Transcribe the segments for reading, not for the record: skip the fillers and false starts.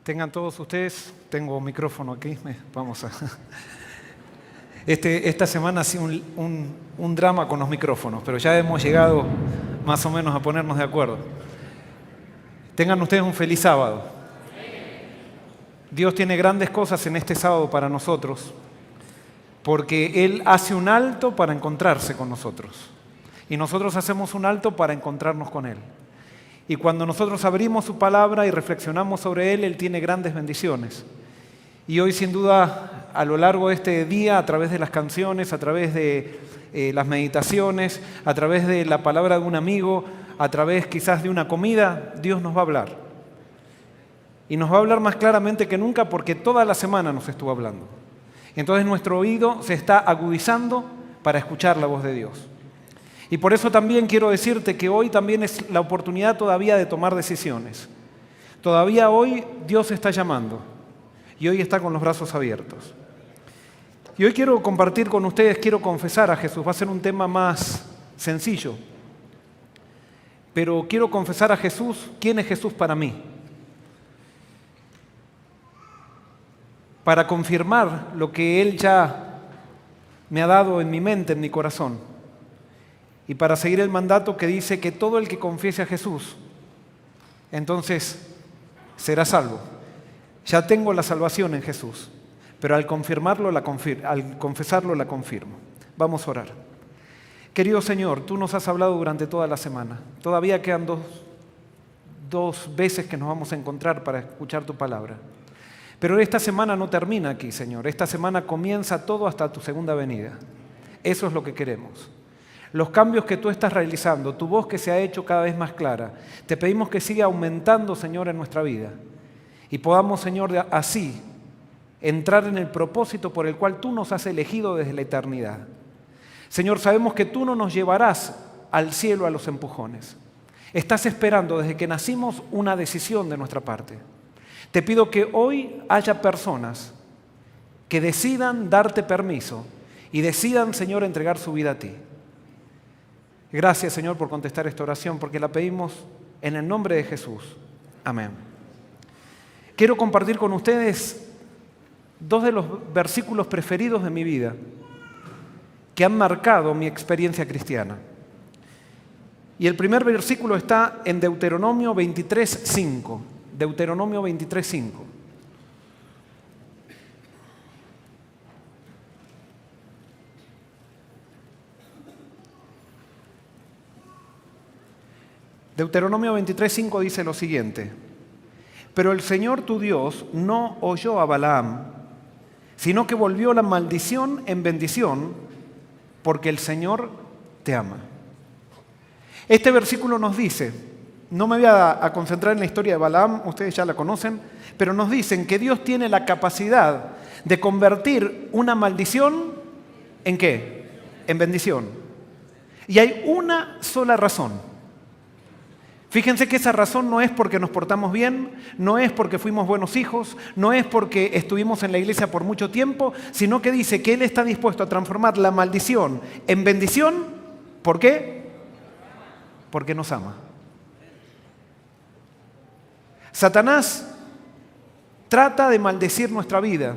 Tengan todos ustedes, tengo micrófono aquí, vamos a... Esta semana ha sido un drama con los micrófonos, pero ya hemos llegado más o menos a ponernos de acuerdo. Tengan ustedes un feliz sábado. Dios tiene grandes cosas en este sábado para nosotros, porque Él hace un alto para encontrarse con nosotros. Y nosotros hacemos un alto para encontrarnos con Él. Y cuando nosotros abrimos su palabra y reflexionamos sobre Él, Él tiene grandes bendiciones. Y hoy, sin duda, a lo largo de este día, a través de las canciones, a través de las meditaciones, a través de la palabra de un amigo, a través quizás de una comida, Dios nos va a hablar. Y nos va a hablar más claramente que nunca porque toda la semana nos estuvo hablando. Entonces nuestro oído se está agudizando para escuchar la voz de Dios. Y por eso también quiero decirte que hoy también es la oportunidad todavía de tomar decisiones. Todavía hoy Dios está llamando y hoy está con los brazos abiertos. Y hoy quiero compartir con ustedes, quiero confesar a Jesús. Va a ser un tema más sencillo, pero quiero confesar a Jesús quién es Jesús para mí. Para confirmar lo que Él ya me ha dado en mi mente, en mi corazón. Y para seguir el mandato que dice que todo el que confiese a Jesús, entonces será salvo. Ya tengo la salvación en Jesús, pero al confesarlo la confirmo. Vamos a orar. Querido Señor, tú nos has hablado durante toda la semana. Todavía quedan dos veces que nos vamos a encontrar para escuchar tu palabra. Pero esta semana no termina aquí, Señor. Esta semana comienza todo hasta tu segunda venida. Eso es lo que queremos. Los cambios que tú estás realizando, tu voz que se ha hecho cada vez más clara, te pedimos que siga aumentando, Señor, en nuestra vida. Y podamos, Señor, así entrar en el propósito por el cual tú nos has elegido desde la eternidad. Señor, sabemos que tú no nos llevarás al cielo a los empujones. Estás esperando desde que nacimos una decisión de nuestra parte. Te pido que hoy haya personas que decidan darte permiso y decidan, Señor, entregar su vida a ti. Gracias, Señor, por contestar esta oración, porque la pedimos en el nombre de Jesús. Amén. Quiero compartir con ustedes dos de los versículos preferidos de mi vida que han marcado mi experiencia cristiana. Y el primer versículo está en Deuteronomio 23:5. Deuteronomio 23:5. Deuteronomio 23:5 dice lo siguiente: pero el Señor tu Dios no oyó a Balaam, sino que volvió la maldición en bendición, porque el Señor te ama. Este versículo nos dice, no me voy a concentrar en la historia de Balaam, ustedes ya la conocen, pero nos dicen que Dios tiene la capacidad de convertir una maldición ¿en qué? En bendición. Y hay una sola razón. Fíjense que esa razón no es porque nos portamos bien, no es porque fuimos buenos hijos, no es porque estuvimos en la iglesia por mucho tiempo, sino que dice que Él está dispuesto a transformar la maldición en bendición. ¿Por qué? Porque nos ama. Satanás trata de maldecir nuestra vida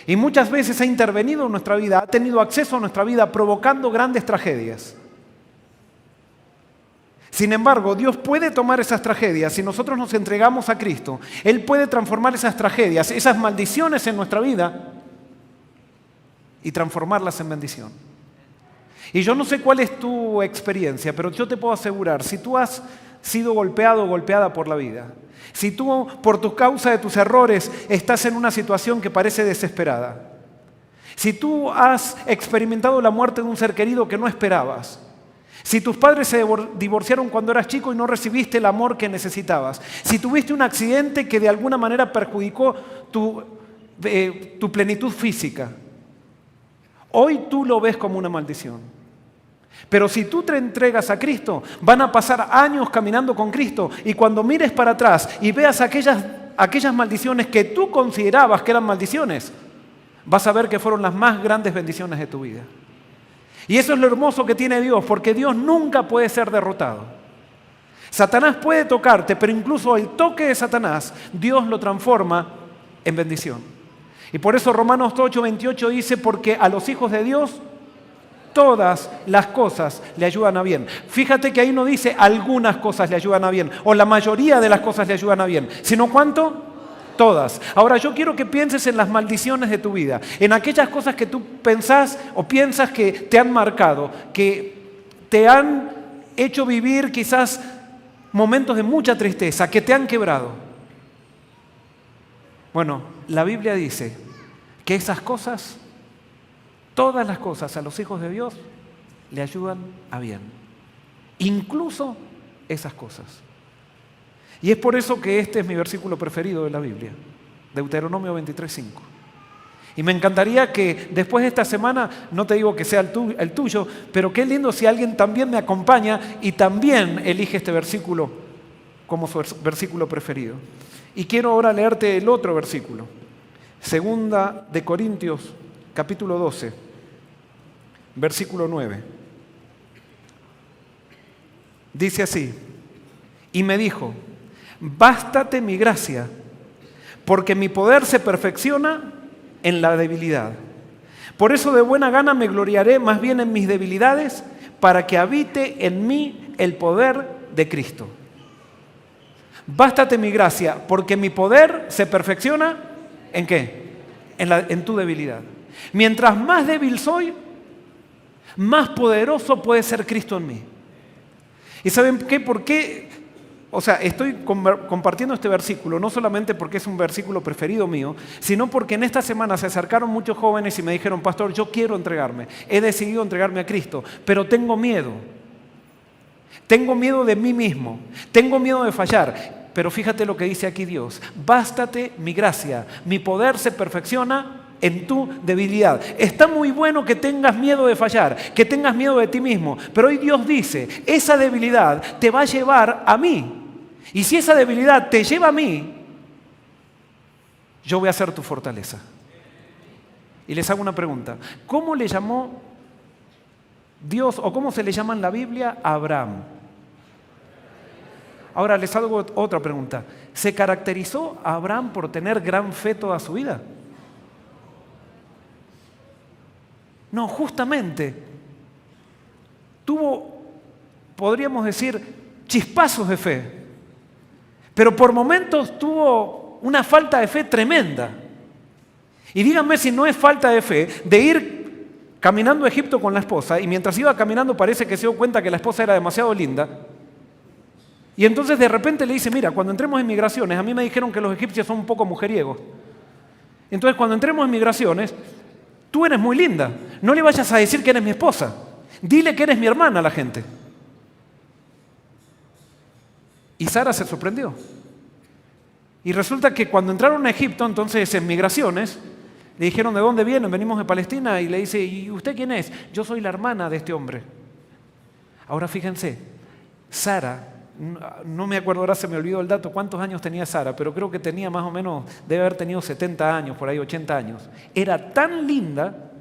y muchas veces ha intervenido en nuestra vida, ha tenido acceso a nuestra vida provocando grandes tragedias. Sin embargo, Dios puede tomar esas tragedias. Si nosotros nos entregamos a Cristo, Él puede transformar esas tragedias, esas maldiciones en nuestra vida y transformarlas en bendición. Y yo no sé cuál es tu experiencia, pero yo te puedo asegurar, si tú has sido golpeado o golpeada por la vida, si tú por tu causa de tus errores estás en una situación que parece desesperada, si tú has experimentado la muerte de un ser querido que no esperabas, si tus padres se divorciaron cuando eras chico y no recibiste el amor que necesitabas, si tuviste un accidente que de alguna manera perjudicó tu plenitud física, hoy tú lo ves como una maldición. Pero si tú te entregas a Cristo, van a pasar años caminando con Cristo y cuando mires para atrás y veas aquellas maldiciones que tú considerabas que eran maldiciones, vas a ver que fueron las más grandes bendiciones de tu vida. Y eso es lo hermoso que tiene Dios, porque Dios nunca puede ser derrotado. Satanás puede tocarte, pero incluso el toque de Satanás, Dios lo transforma en bendición. Y por eso Romanos 8:28 dice, porque a los hijos de Dios todas las cosas le ayudan a bien. Fíjate que ahí no dice algunas cosas le ayudan a bien, o la mayoría de las cosas le ayudan a bien, sino ¿cuánto? Todas. Ahora yo quiero que pienses en las maldiciones de tu vida, en aquellas cosas que tú pensás o piensas que te han marcado, que te han hecho vivir quizás momentos de mucha tristeza, que te han quebrado. Bueno, la Biblia dice que esas cosas, todas las cosas a los hijos de Dios le ayudan a bien. Incluso esas cosas. Y es por eso que este es mi versículo preferido de la Biblia, Deuteronomio 23:5. Y me encantaría que después de esta semana, no te digo que sea el tuyo, pero qué lindo si alguien también me acompaña y también elige este versículo como su versículo preferido. Y quiero ahora leerte el otro versículo, Segunda de Corintios, capítulo 12, versículo 9. Dice así, y me dijo, bástate mi gracia, porque mi poder se perfecciona en la debilidad. Por eso de buena gana me gloriaré más bien en mis debilidades, para que habite en mí el poder de Cristo. Bástate mi gracia, porque mi poder se perfecciona ¿en qué? En tu debilidad. Mientras más débil soy, más poderoso puede ser Cristo en mí. ¿Y saben qué? ¿Por qué? O sea, estoy compartiendo este versículo no solamente porque es un versículo preferido mío, sino porque en esta semana se acercaron muchos jóvenes y me dijeron, pastor, yo quiero entregarme, he decidido entregarme a Cristo, pero tengo miedo. Tengo miedo de mí mismo, tengo miedo de fallar. Pero fíjate lo que dice aquí Dios, bástate mi gracia, mi poder se perfecciona en tu debilidad. Está muy bueno que tengas miedo de fallar, que tengas miedo de ti mismo, pero hoy Dios dice, esa debilidad te va a llevar a mí. Y si esa debilidad te lleva a mí, yo voy a ser tu fortaleza. Y les hago una pregunta, ¿cómo le llamó Dios o cómo se le llama en la Biblia a Abraham? Ahora les hago otra pregunta, ¿se caracterizó a Abraham por tener gran fe toda su vida? No, justamente, tuvo, podríamos decir, chispazos de fe, pero por momentos tuvo una falta de fe tremenda. Y díganme si no es falta de fe de ir caminando a Egipto con la esposa y mientras iba caminando parece que se dio cuenta que la esposa era demasiado linda. Y entonces de repente le dice, mira, cuando entremos en migraciones, a mí me dijeron que los egipcios son un poco mujeriegos. Entonces cuando entremos en migraciones, tú eres muy linda, no le vayas a decir que eres mi esposa, dile que eres mi hermana a la gente. Y Sara se sorprendió. Y resulta que cuando entraron a Egipto, entonces en migraciones, le dijeron, ¿de dónde vienen? Venimos de Palestina. Y le dice, ¿y usted quién es? Yo soy la hermana de este hombre. Ahora fíjense, Sara, no me acuerdo ahora, se me olvidó el dato, cuántos años tenía Sara, pero creo que tenía más o menos, debe haber tenido 70 años, por ahí 80 años. Era tan linda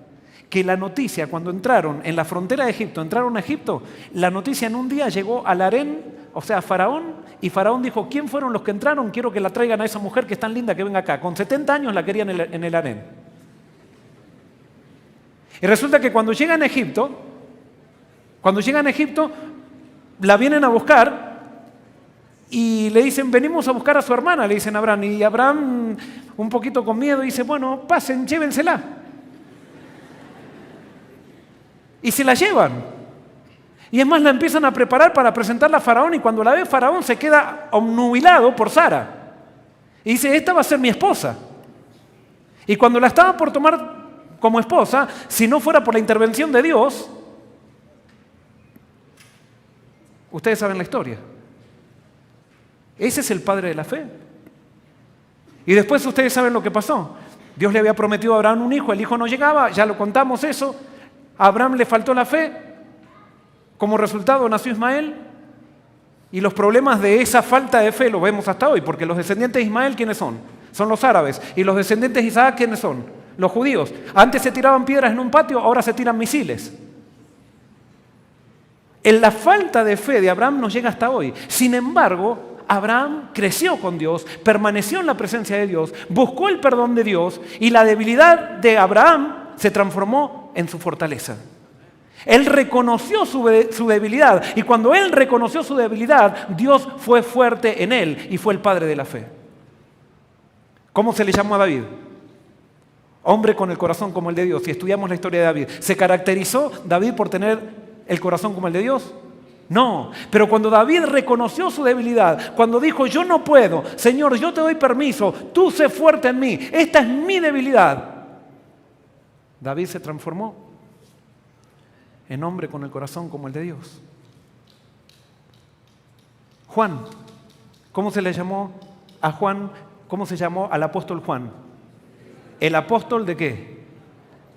que la noticia, cuando entraron en la frontera de Egipto, entraron a Egipto, la noticia en un día llegó al harén, o sea, a Faraón, y Faraón dijo, ¿quién fueron los que entraron? Quiero que la traigan a esa mujer que es tan linda que venga acá. Con 70 años la querían en el harén. Y resulta que cuando llegan a Egipto, la vienen a buscar y le dicen, venimos a buscar a su hermana, le dicen a Abraham. Y Abraham, un poquito con miedo, dice, bueno, pasen, llévensela. Y se la llevan. Y es más, la empiezan a preparar para presentarla a Faraón y cuando la ve Faraón se queda obnubilado por Sara. Y dice, esta va a ser mi esposa. Y cuando la estaba por tomar como esposa, si no fuera por la intervención de Dios, ustedes saben la historia. Ese es el padre de la fe. Y después ustedes saben lo que pasó. Dios le había prometido a Abraham un hijo, el hijo no llegaba, ya lo contamos eso. A Abraham le faltó la fe. Como resultado nació Ismael y los problemas de esa falta de fe los vemos hasta hoy, porque los descendientes de Ismael, ¿quiénes son? Son los árabes. Y los descendientes de Isaac, ¿quiénes son? Los judíos. Antes se tiraban piedras en un patio, ahora se tiran misiles. La falta de fe de Abraham nos llega hasta hoy. Sin embargo, Abraham creció con Dios, permaneció en la presencia de Dios, buscó el perdón de Dios y la debilidad de Abraham se transformó en su fortaleza. Él reconoció su debilidad y cuando él reconoció su debilidad, Dios fue fuerte en él y fue el padre de la fe. ¿Cómo se le llamó a David? Hombre con el corazón como el de Dios. Si estudiamos la historia de David, ¿se caracterizó David por tener el corazón como el de Dios? No, pero cuando David reconoció su debilidad, cuando dijo, yo no puedo, Señor, yo te doy permiso, tú sé fuerte en mí, esta es mi debilidad. David se transformó en hombre con el corazón como el de Dios. Juan, ¿cómo se le llamó a Juan? ¿Cómo se llamó al apóstol Juan? ¿El apóstol de qué?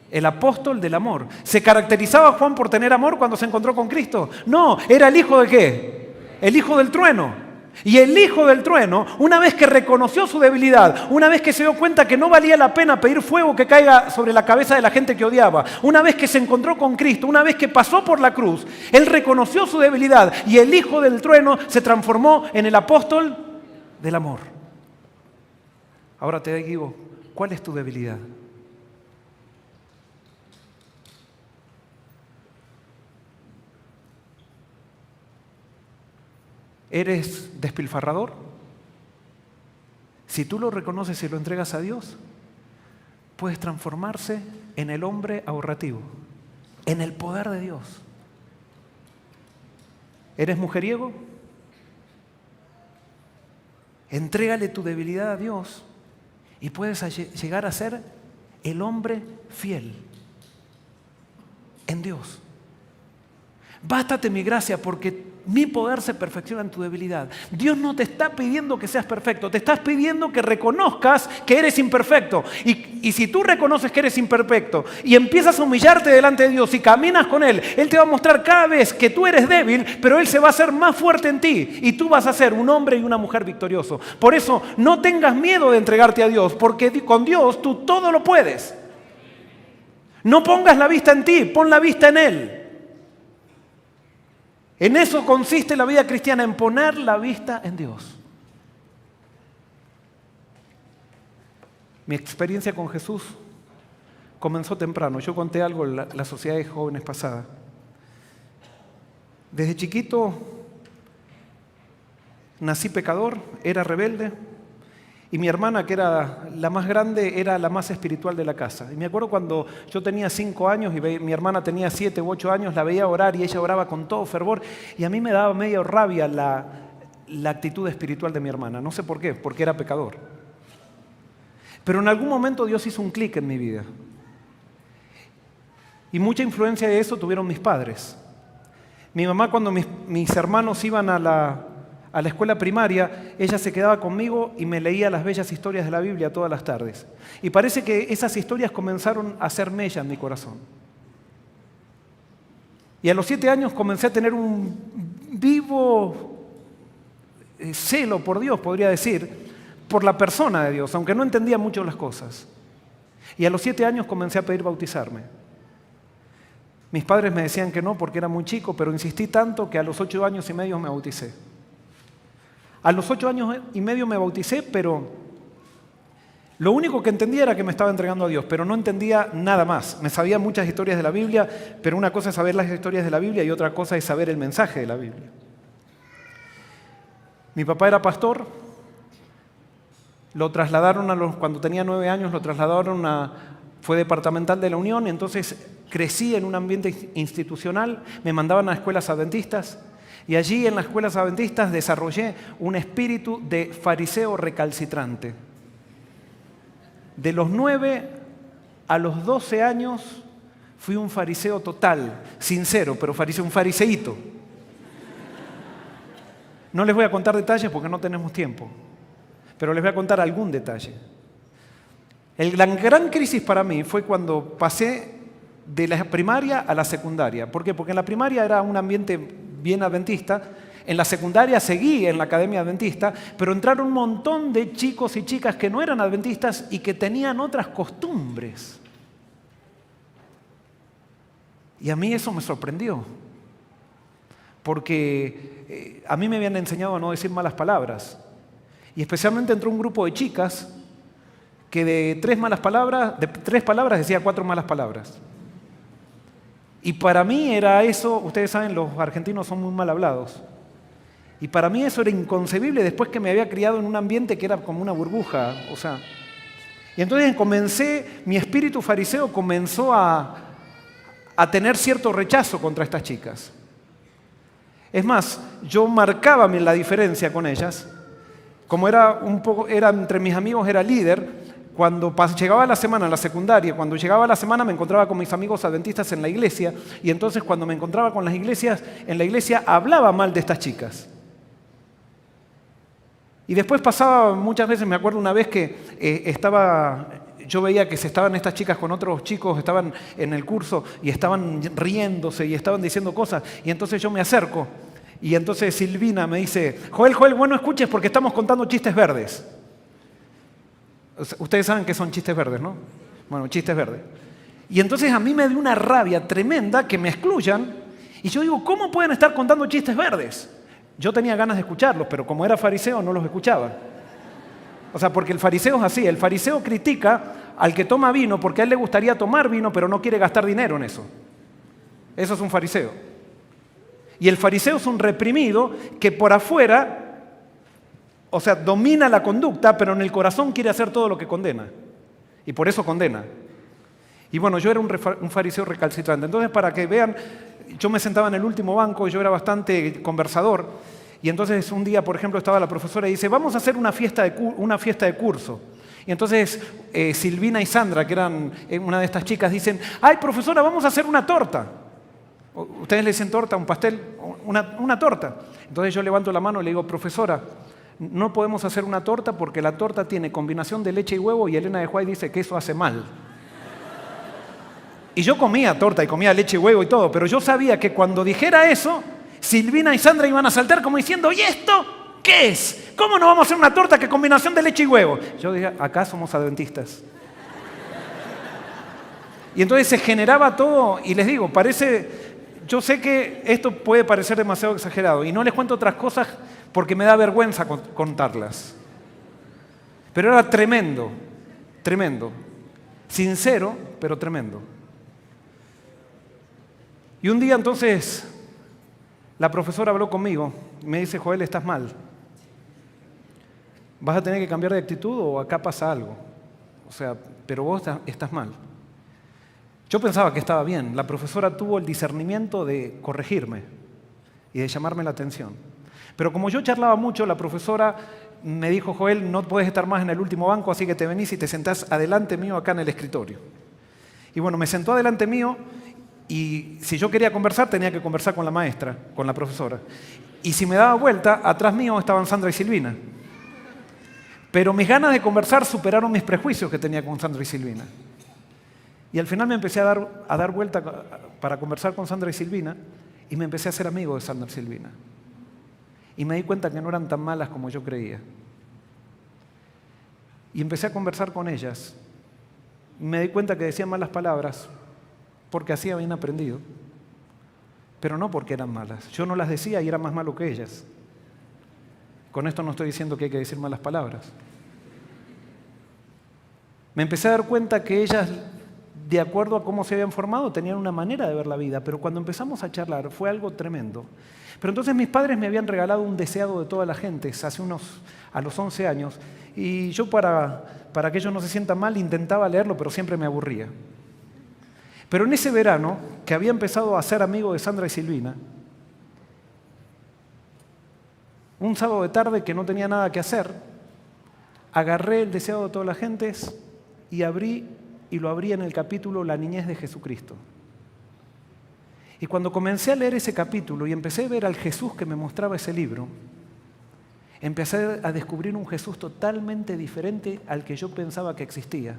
El apóstol del amor. ¿Se caracterizaba Juan por tener amor cuando se encontró con Cristo? No, era el hijo de qué? El hijo del trueno. Y el hijo del trueno, una vez que reconoció su debilidad, una vez que se dio cuenta que no valía la pena pedir fuego que caiga sobre la cabeza de la gente que odiaba, una vez que se encontró con Cristo, una vez que pasó por la cruz, él reconoció su debilidad y el hijo del trueno se transformó en el apóstol del amor. Ahora te digo, ¿cuál es tu debilidad? ¿Eres despilfarrador? Si tú lo reconoces y lo entregas a Dios, puedes transformarse en el hombre ahorrativo, en el poder de Dios. ¿Eres mujeriego? Entrégale tu debilidad a Dios y puedes llegar a ser el hombre fiel en Dios. Bástate mi gracia porque mi poder se perfecciona en tu debilidad. Dios no te está pidiendo que seas perfecto, te estás pidiendo que reconozcas que eres imperfecto. Y si tú reconoces que eres imperfecto y empiezas a humillarte delante de Dios y caminas con Él, Él te va a mostrar cada vez que tú eres débil, pero Él se va a hacer más fuerte en ti y tú vas a ser un hombre y una mujer victorioso. Por eso no tengas miedo de entregarte a Dios, porque con Dios tú todo lo puedes. No pongas la vista en ti, pon la vista en Él. En eso consiste la vida cristiana, en poner la vista en Dios. Mi experiencia con Jesús comenzó temprano. Yo conté algo en la sociedad de jóvenes pasada. Desde chiquito nací pecador, era rebelde, y mi hermana, que era la más grande, era la más espiritual de la casa. Y me acuerdo cuando yo tenía 5 años y mi hermana tenía 7 u 8 años, la veía orar y ella oraba con todo fervor. Y a mí me daba medio rabia la actitud espiritual de mi hermana. No sé por qué, porque era pecador. Pero en algún momento Dios hizo un clic en mi vida. Y mucha influencia de eso tuvieron mis padres. Mi mamá, cuando mis hermanos iban a la escuela primaria, ella se quedaba conmigo y me leía las bellas historias de la Biblia todas las tardes. Y parece que esas historias comenzaron a hacer mella en mi corazón. Y a los 7 años comencé a tener un vivo celo por Dios, podría decir, por la persona de Dios, aunque no entendía mucho las cosas. Y a los 7 años comencé a pedir bautizarme. Mis padres me decían que no porque era muy chico, pero insistí tanto que a los 8 años y medio me bauticé. A los 8 años y medio me bauticé, pero lo único que entendía era que me estaba entregando a Dios, pero no entendía nada más. Me sabía muchas historias de la Biblia, pero una cosa es saber las historias de la Biblia y otra cosa es saber el mensaje de la Biblia. Mi papá era pastor, lo trasladaron cuando tenía 9 años, fue departamental de la Unión, entonces crecí en un ambiente institucional, me mandaban a escuelas adventistas. Y allí en las escuelas adventistas desarrollé un espíritu de fariseo recalcitrante. De los 9 a los 12 años fui un fariseo total, sincero, pero un fariseíto. No les voy a contar detalles porque no tenemos tiempo, pero les voy a contar algún detalle. La gran crisis para mí fue cuando pasé de la primaria a la secundaria. ¿Por qué? Porque en la primaria era un ambiente bien adventista, en la secundaria seguí en la academia adventista, pero entraron un montón de chicos y chicas que no eran adventistas y que tenían otras costumbres. Y a mí eso me sorprendió. porque a mí me habían enseñado a no decir malas palabras. Y especialmente entró un grupo de chicas que de 3 palabras decía 4 malas palabras. Y para mí era eso, ustedes saben, los argentinos son muy mal hablados. Y para mí eso era inconcebible después que me había criado en un ambiente que era como una burbuja. Y entonces mi espíritu fariseo comenzó a tener cierto rechazo contra estas chicas. Es más, yo marcaba la diferencia con ellas. Como era entre mis amigos, era líder. Cuando llegaba la semana en la secundaria, cuando llegaba la semana me encontraba con mis amigos adventistas en la iglesia, y entonces cuando me encontraba con las iglesias, en la iglesia hablaba mal de estas chicas. Y después pasaba muchas veces, me acuerdo una vez que yo veía que estaban estas chicas con otros chicos, estaban en el curso y estaban riéndose y estaban diciendo cosas, y entonces yo me acerco, y entonces Silvina me dice, Joel, bueno, escuches porque estamos contando chistes verdes. Ustedes saben que son chistes verdes, ¿no? Bueno, chistes verdes. Y entonces a mí me dio una rabia tremenda que me excluyan, y yo digo, ¿cómo pueden estar contando chistes verdes? Yo tenía ganas de escucharlos, pero como era fariseo no los escuchaba. Porque el fariseo es así, el fariseo critica al que toma vino porque a él le gustaría tomar vino, pero no quiere gastar dinero en eso. Eso es un fariseo. Y el fariseo es un reprimido que por afuera, domina la conducta, pero en el corazón quiere hacer todo lo que condena. Y por eso condena. Y bueno, yo era un fariseo recalcitrante. Entonces, para que vean, yo me sentaba en el último banco, yo era bastante conversador. Y entonces un día, por ejemplo, estaba la profesora y dice, vamos a hacer una fiesta de curso. Y entonces Silvina y Sandra, que eran una de estas chicas, dicen, ay, profesora, vamos a hacer una torta. ¿Ustedes le dicen torta, un pastel? Una torta. Entonces yo levanto la mano y le digo, profesora, no podemos hacer una torta porque la torta tiene combinación de leche y huevo y Elena de White dice que eso hace mal. Y yo comía torta y comía leche y huevo y todo, pero yo sabía que cuando dijera eso, Silvina y Sandra iban a saltar como diciendo, ¿y esto qué es? ¿Cómo no vamos a hacer una torta que combinación de leche y huevo? Yo dije, acá somos adventistas. Y entonces se generaba todo, y les digo, yo sé que esto puede parecer demasiado exagerado, y no les cuento otras cosas porque me da vergüenza contarlas. Pero era tremendo, tremendo. Sincero, pero tremendo. Y un día entonces la profesora habló conmigo y me dice, Joel, estás mal. Vas a tener que cambiar de actitud o acá pasa algo. Pero vos estás mal. Yo pensaba que estaba bien. La profesora tuvo el discernimiento de corregirme y de llamarme la atención. Pero como yo charlaba mucho, la profesora me dijo, Joel, no puedes estar más en el último banco, así que te venís y te sentás adelante mío acá en el escritorio. Y bueno, me sentó adelante mío. Y si yo quería conversar, tenía que conversar con la maestra, con la profesora. Y si me daba vuelta, atrás mío estaban Sandra y Silvina. Pero mis ganas de conversar superaron mis prejuicios que tenía con Sandra y Silvina. Y al final me empecé a dar vuelta para conversar con Sandra y Silvina, y me empecé a hacer amigo de Sandra y Silvina. Y me di cuenta que no eran tan malas como yo creía. Y empecé a conversar con ellas. Y me di cuenta que decían malas palabras, porque así habían aprendido, pero no porque eran malas. Yo no las decía y era más malo que ellas. Con esto no estoy diciendo que hay que decir malas palabras. Me empecé a dar cuenta que ellas, de acuerdo a cómo se habían formado, tenían una manera de ver la vida, pero cuando empezamos a charlar fue algo tremendo. Pero entonces mis padres me habían regalado un deseado de toda la gente a los 11 años, y yo para que ellos no se sientan mal intentaba leerlo, pero siempre me aburría. Pero en ese verano, que había empezado a ser amigo de Sandra y Silvina, un sábado de tarde que no tenía nada que hacer, agarré el deseado de todas las gentes y lo abrí en el capítulo La niñez de Jesucristo. Y cuando comencé a leer ese capítulo y empecé a ver al Jesús que me mostraba ese libro, empecé a descubrir un Jesús totalmente diferente al que yo pensaba que existía.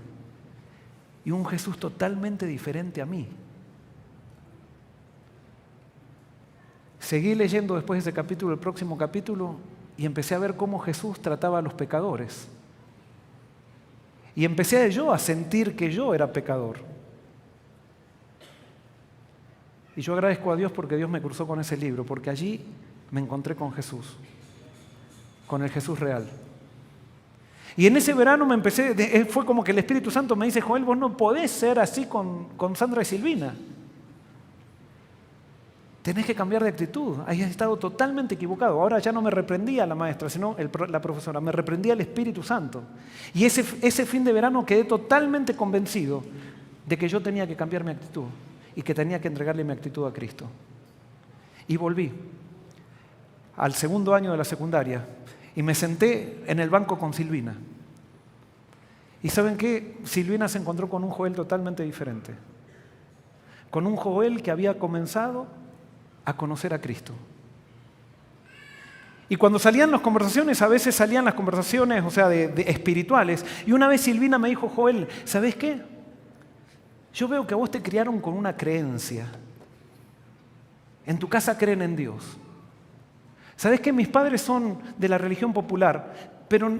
Y un Jesús totalmente diferente a mí. Seguí leyendo después de ese capítulo, el próximo capítulo, y empecé a ver cómo Jesús trataba a los pecadores. Y empecé yo a sentir que yo era pecador. Y yo agradezco a Dios porque Dios me cruzó con ese libro, porque allí me encontré con Jesús, con el Jesús real. Y en ese verano fue como que el Espíritu Santo me dice, Joel, vos no podés ser así con Sandra y Silvina. Tenés que cambiar de actitud, has estado totalmente equivocado. Ahora ya no me reprendía la maestra, sino la profesora, me reprendía el Espíritu Santo. Y ese fin de verano quedé totalmente convencido de que yo tenía que cambiar mi actitud y que tenía que entregarle mi actitud a Cristo. Y volví al segundo año de la secundaria y me senté en el banco con Silvina. ¿Y saben qué? Silvina se encontró con un Joel totalmente diferente. Con un Joel que había comenzado a conocer a Cristo. Y cuando salían las conversaciones, a veces salían las conversaciones, o sea, de espirituales. Y una vez Silvina me dijo, Joel, ¿sabes qué? Yo veo que a vos te criaron con una creencia. En tu casa creen en Dios. ¿Sabes qué? Mis padres son de la religión popular,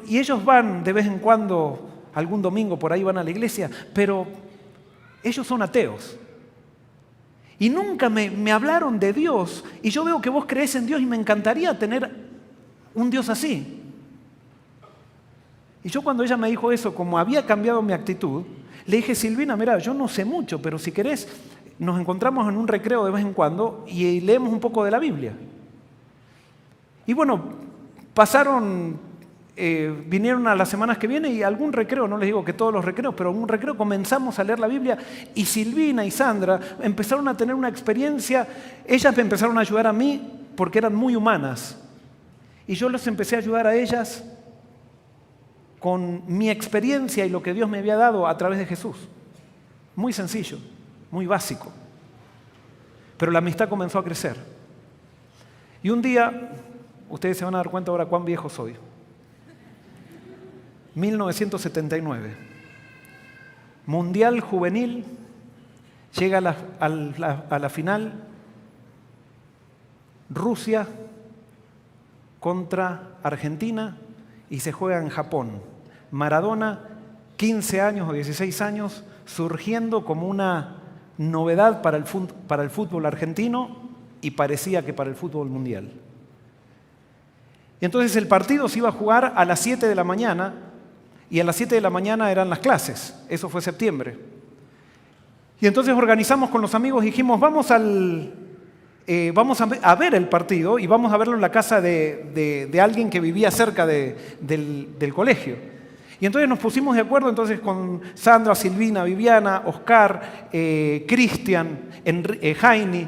y ellos van de vez en cuando, algún domingo por ahí van a la iglesia, pero ellos son ateos. Y nunca me hablaron de Dios. Y yo veo que vos creés en Dios y me encantaría tener un Dios así. Y yo cuando ella me dijo eso, como había cambiado mi actitud, le dije, Silvina, mira, yo no sé mucho, pero si querés, nos encontramos en un recreo de vez en cuando y leemos un poco de la Biblia. Y bueno, vinieron a las semanas que vienen y algún recreo, no les digo que todos los recreos, pero algún recreo comenzamos a leer la Biblia y Silvina y Sandra empezaron a tener una experiencia, ellas me empezaron a ayudar a mí porque eran muy humanas y yo les empecé a ayudar a ellas con mi experiencia y lo que Dios me había dado a través de Jesús. Muy sencillo, muy básico. Pero la amistad comenzó a crecer. Y un día, ustedes se van a dar cuenta ahora cuán viejo soy. 1979. Mundial Juvenil, llega a la final, Rusia contra Argentina y se juega en Japón. Maradona, 15 años o 16 años, surgiendo como una novedad para el fútbol argentino y parecía que para el fútbol mundial. Y entonces el partido se iba a jugar a las 7 de la mañana y a las 7 de la mañana eran las clases. Eso fue septiembre. Y entonces organizamos con los amigos y dijimos, vamos a ver el partido y vamos a verlo en la casa de alguien que vivía cerca del colegio. Y entonces nos pusimos de acuerdo entonces con Sandra, Silvina, Viviana, Oscar, Cristian, Jaini.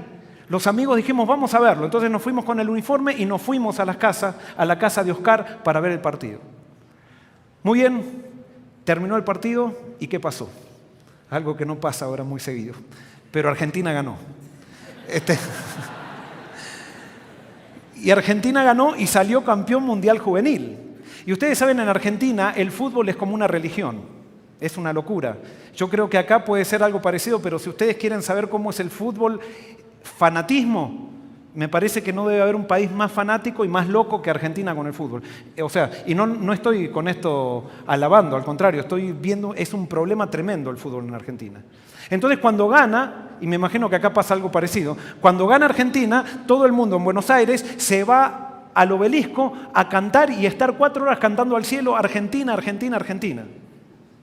Los amigos dijimos, vamos a verlo. Entonces nos fuimos con el uniforme y nos fuimos a la casa de Oscar para ver el partido. Muy bien, terminó el partido y ¿qué pasó? Algo que no pasa ahora muy seguido. Pero Argentina ganó. Y Argentina ganó y salió campeón mundial juvenil. Y ustedes saben, en Argentina el fútbol es como una religión. Es una locura. Yo creo que acá puede ser algo parecido, pero si ustedes quieren saber cómo es el fútbol, fanatismo, me parece que no debe haber un país más fanático y más loco que Argentina con el fútbol. O sea, y no estoy con esto alabando, al contrario, estoy viendo, es un problema tremendo el fútbol en Argentina. Entonces cuando gana, y me imagino que acá pasa algo parecido, cuando gana Argentina, todo el mundo en Buenos Aires se va al obelisco a cantar y estar 4 horas cantando al cielo, Argentina, Argentina, Argentina.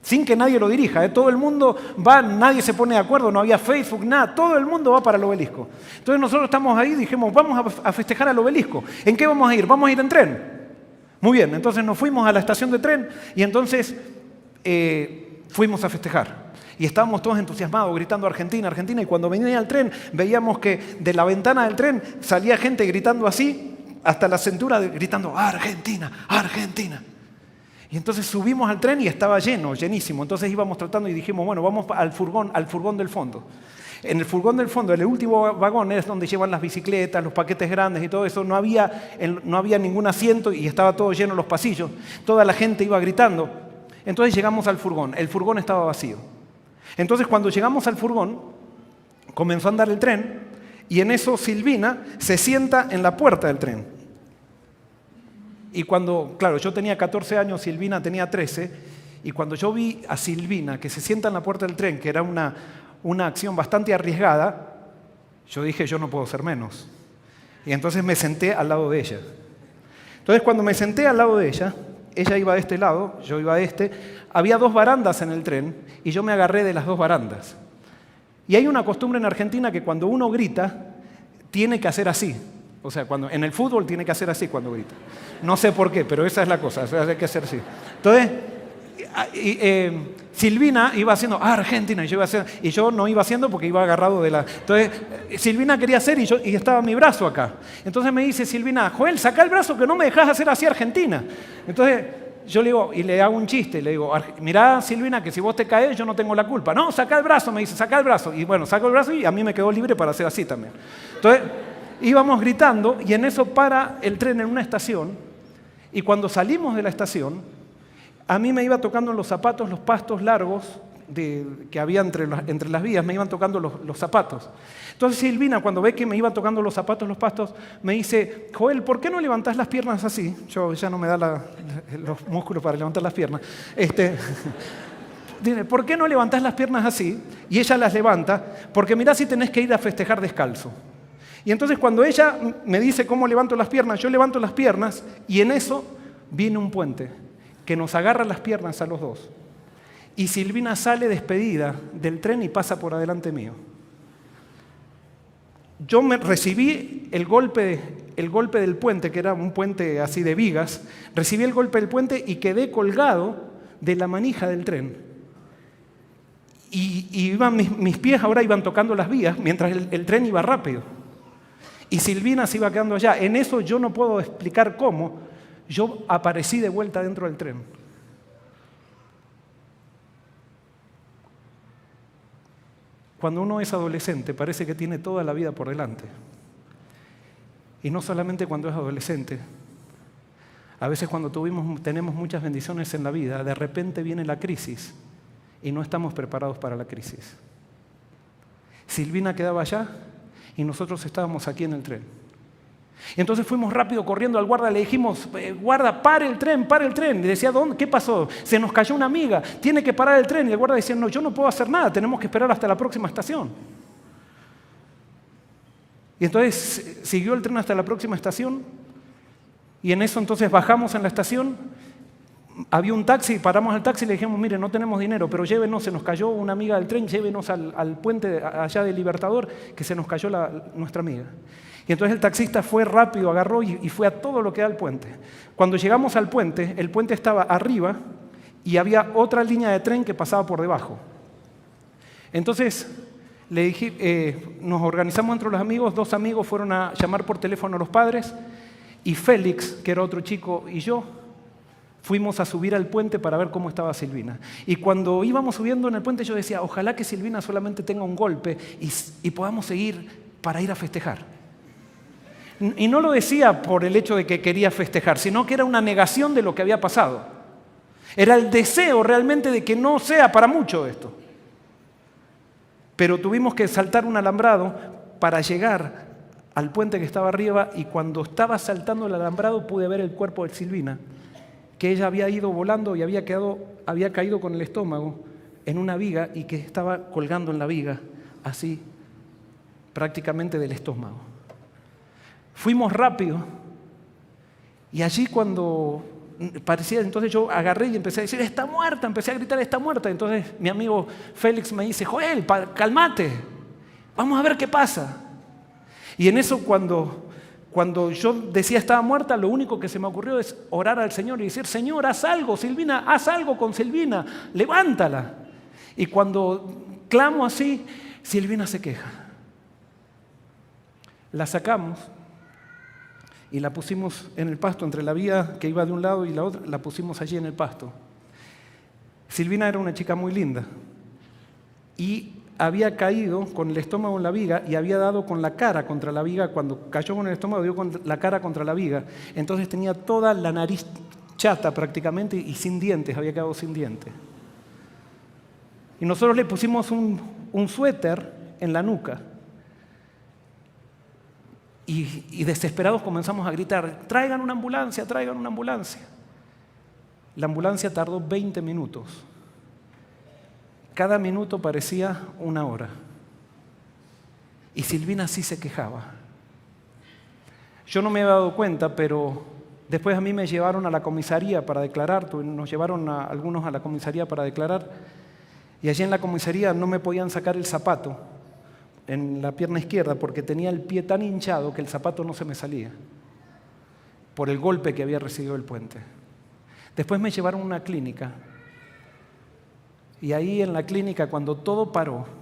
Sin que nadie lo dirija, ¿eh? Todo el mundo va, nadie se pone de acuerdo, no había Facebook, nada, todo el mundo va para el obelisco. Entonces nosotros estamos ahí y dijimos, vamos a festejar al obelisco. ¿En qué vamos a ir? Vamos a ir en tren. Muy bien, entonces nos fuimos a la estación de tren y entonces fuimos a festejar. Y estábamos todos entusiasmados, gritando Argentina, Argentina, y cuando venía el tren veíamos que de la ventana del tren salía gente gritando así, hasta la cintura, gritando Argentina, Argentina. Y entonces subimos al tren y estaba lleno, llenísimo. Entonces íbamos tratando y dijimos, bueno, vamos al furgón del fondo. En el furgón del fondo, el último vagón es donde llevan las bicicletas, los paquetes grandes y todo eso. No había ningún asiento y estaba todo lleno los pasillos. Toda la gente iba gritando. Entonces llegamos al furgón. El furgón estaba vacío. Entonces cuando llegamos al furgón, comenzó a andar el tren y en eso Silvina se sienta en la puerta del tren. Y cuando, claro, yo tenía 14 años, Silvina tenía 13, y cuando yo vi a Silvina que se sienta en la puerta del tren, que era una acción bastante arriesgada, Yo dije, yo no puedo ser menos. Y entonces me senté al lado de ella. Entonces cuando me senté al lado de ella iba de este lado, yo iba de este, había 2 barandas en el tren y yo me agarré de las 2 barandas. Y hay una costumbre en Argentina que cuando uno grita, tiene que hacer así. O sea, en el fútbol tiene que hacer así cuando grita. No sé por qué, pero esa es la cosa, hay que hacer así. Entonces, Silvina iba haciendo Argentina y yo no iba haciendo porque iba agarrado de la... Entonces Silvina quería hacer y estaba mi brazo acá. Entonces me dice Silvina, Joel, saca el brazo que no me dejas hacer así Argentina. Entonces yo le digo, y le hago un chiste, le digo, mirá Silvina, que si vos te caes yo no tengo la culpa. No, saca el brazo, me dice, saca el brazo. Y bueno, saco el brazo y a mí me quedó libre para hacer así también. Entonces íbamos gritando y en eso para el tren en una estación y cuando salimos de la estación a mí me iba tocando en los zapatos los pastos largos que había entre las vías, me iban tocando los zapatos. Entonces Silvina, cuando ve que me iban tocando los zapatos, los pastos, me dice, Joel, ¿por qué no levantás las piernas así? Yo ya no me da los músculos para levantar las piernas. Dice, ¿por qué no levantás las piernas así? Y ella las levanta, porque mirá si tenés que ir a festejar descalzo. Y entonces cuando ella me dice cómo levanto las piernas, yo levanto las piernas y en eso viene un puente que nos agarra las piernas a los 2. Y Silvina sale despedida del tren y pasa por adelante mío. Yo recibí el golpe del puente, que era un puente así de vigas, recibí el golpe del puente y quedé colgado de la manija del tren. Y iban mis pies ahora iban tocando las vías mientras el tren iba rápido. Y Silvina se iba quedando allá. En eso yo no puedo explicar cómo. Yo aparecí de vuelta dentro del tren. Cuando uno es adolescente, parece que tiene toda la vida por delante. Y no solamente cuando es adolescente. A veces cuando tenemos muchas bendiciones en la vida, de repente viene la crisis y no estamos preparados para la crisis. Silvina quedaba allá y nosotros estábamos aquí en el tren. Y entonces fuimos rápido corriendo al guarda, le dijimos, guarda, pare el tren. Y decía, ¿dónde? ¿Qué pasó? Se nos cayó una amiga, tiene que parar el tren. Y el guarda decía, no, yo no puedo hacer nada, tenemos que esperar hasta la próxima estación. Y entonces siguió el tren hasta la próxima estación y en eso entonces bajamos en la estación, había un taxi, paramos al taxi y le dijimos, mire, no tenemos dinero, pero llévenos, se nos cayó una amiga del tren, llévenos al puente allá de Libertador, que se nos cayó nuestra amiga. Y entonces el taxista fue rápido, agarró y fue a todo lo que da el puente. Cuando llegamos al puente, el puente estaba arriba y había otra línea de tren que pasaba por debajo. Entonces le dije, nos organizamos entre los amigos, 2 amigos fueron a llamar por teléfono a los padres y Félix, que era otro chico, y yo fuimos a subir al puente para ver cómo estaba Silvina. Y cuando íbamos subiendo en el puente yo decía, ojalá que Silvina solamente tenga un golpe y podamos seguir para ir a festejar. Y no lo decía por el hecho de que quería festejar, sino que era una negación de lo que había pasado. Era el deseo realmente de que no sea para mucho esto. Pero tuvimos que saltar un alambrado para llegar al puente que estaba arriba y cuando estaba saltando el alambrado pude ver el cuerpo de Silvina, que ella había ido volando y había caído con el estómago en una viga y que estaba colgando en la viga, así, prácticamente del estómago. Fuimos rápido y allí cuando parecía, entonces yo agarré y empecé a decir, está muerta, empecé a gritar, está muerta. Entonces mi amigo Félix me dice, Joel, cálmate, vamos a ver qué pasa. Y en eso cuando yo decía estaba muerta, lo único que se me ocurrió es orar al Señor y decir, Señor, haz algo, Silvina, haz algo con Silvina, levántala. Y cuando clamo así, Silvina se queja. La sacamos y la pusimos en el pasto, entre la vía que iba de un lado y la otra, la pusimos allí en el pasto. Silvina era una chica muy linda y había caído con el estómago en la viga y había dado con la cara contra la viga. Cuando cayó con el estómago dio con la cara contra la viga. Entonces tenía toda la nariz chata prácticamente y sin dientes, había quedado sin dientes. Y nosotros le pusimos un suéter en la nuca. Y desesperados comenzamos a gritar, traigan una ambulancia, traigan una ambulancia. La ambulancia tardó 20 minutos. Cada minuto parecía una hora. Y Silvina sí se quejaba. Yo no me había dado cuenta, pero después a mí me llevaron a la comisaría para declarar, nos llevaron a algunos a la comisaría para declarar, y allí en la comisaría no me podían sacar el zapato en la pierna izquierda porque tenía el pie tan hinchado que el zapato no se me salía por el golpe que había recibido el puente. Después me llevaron a una clínica y ahí en la clínica, cuando todo paró,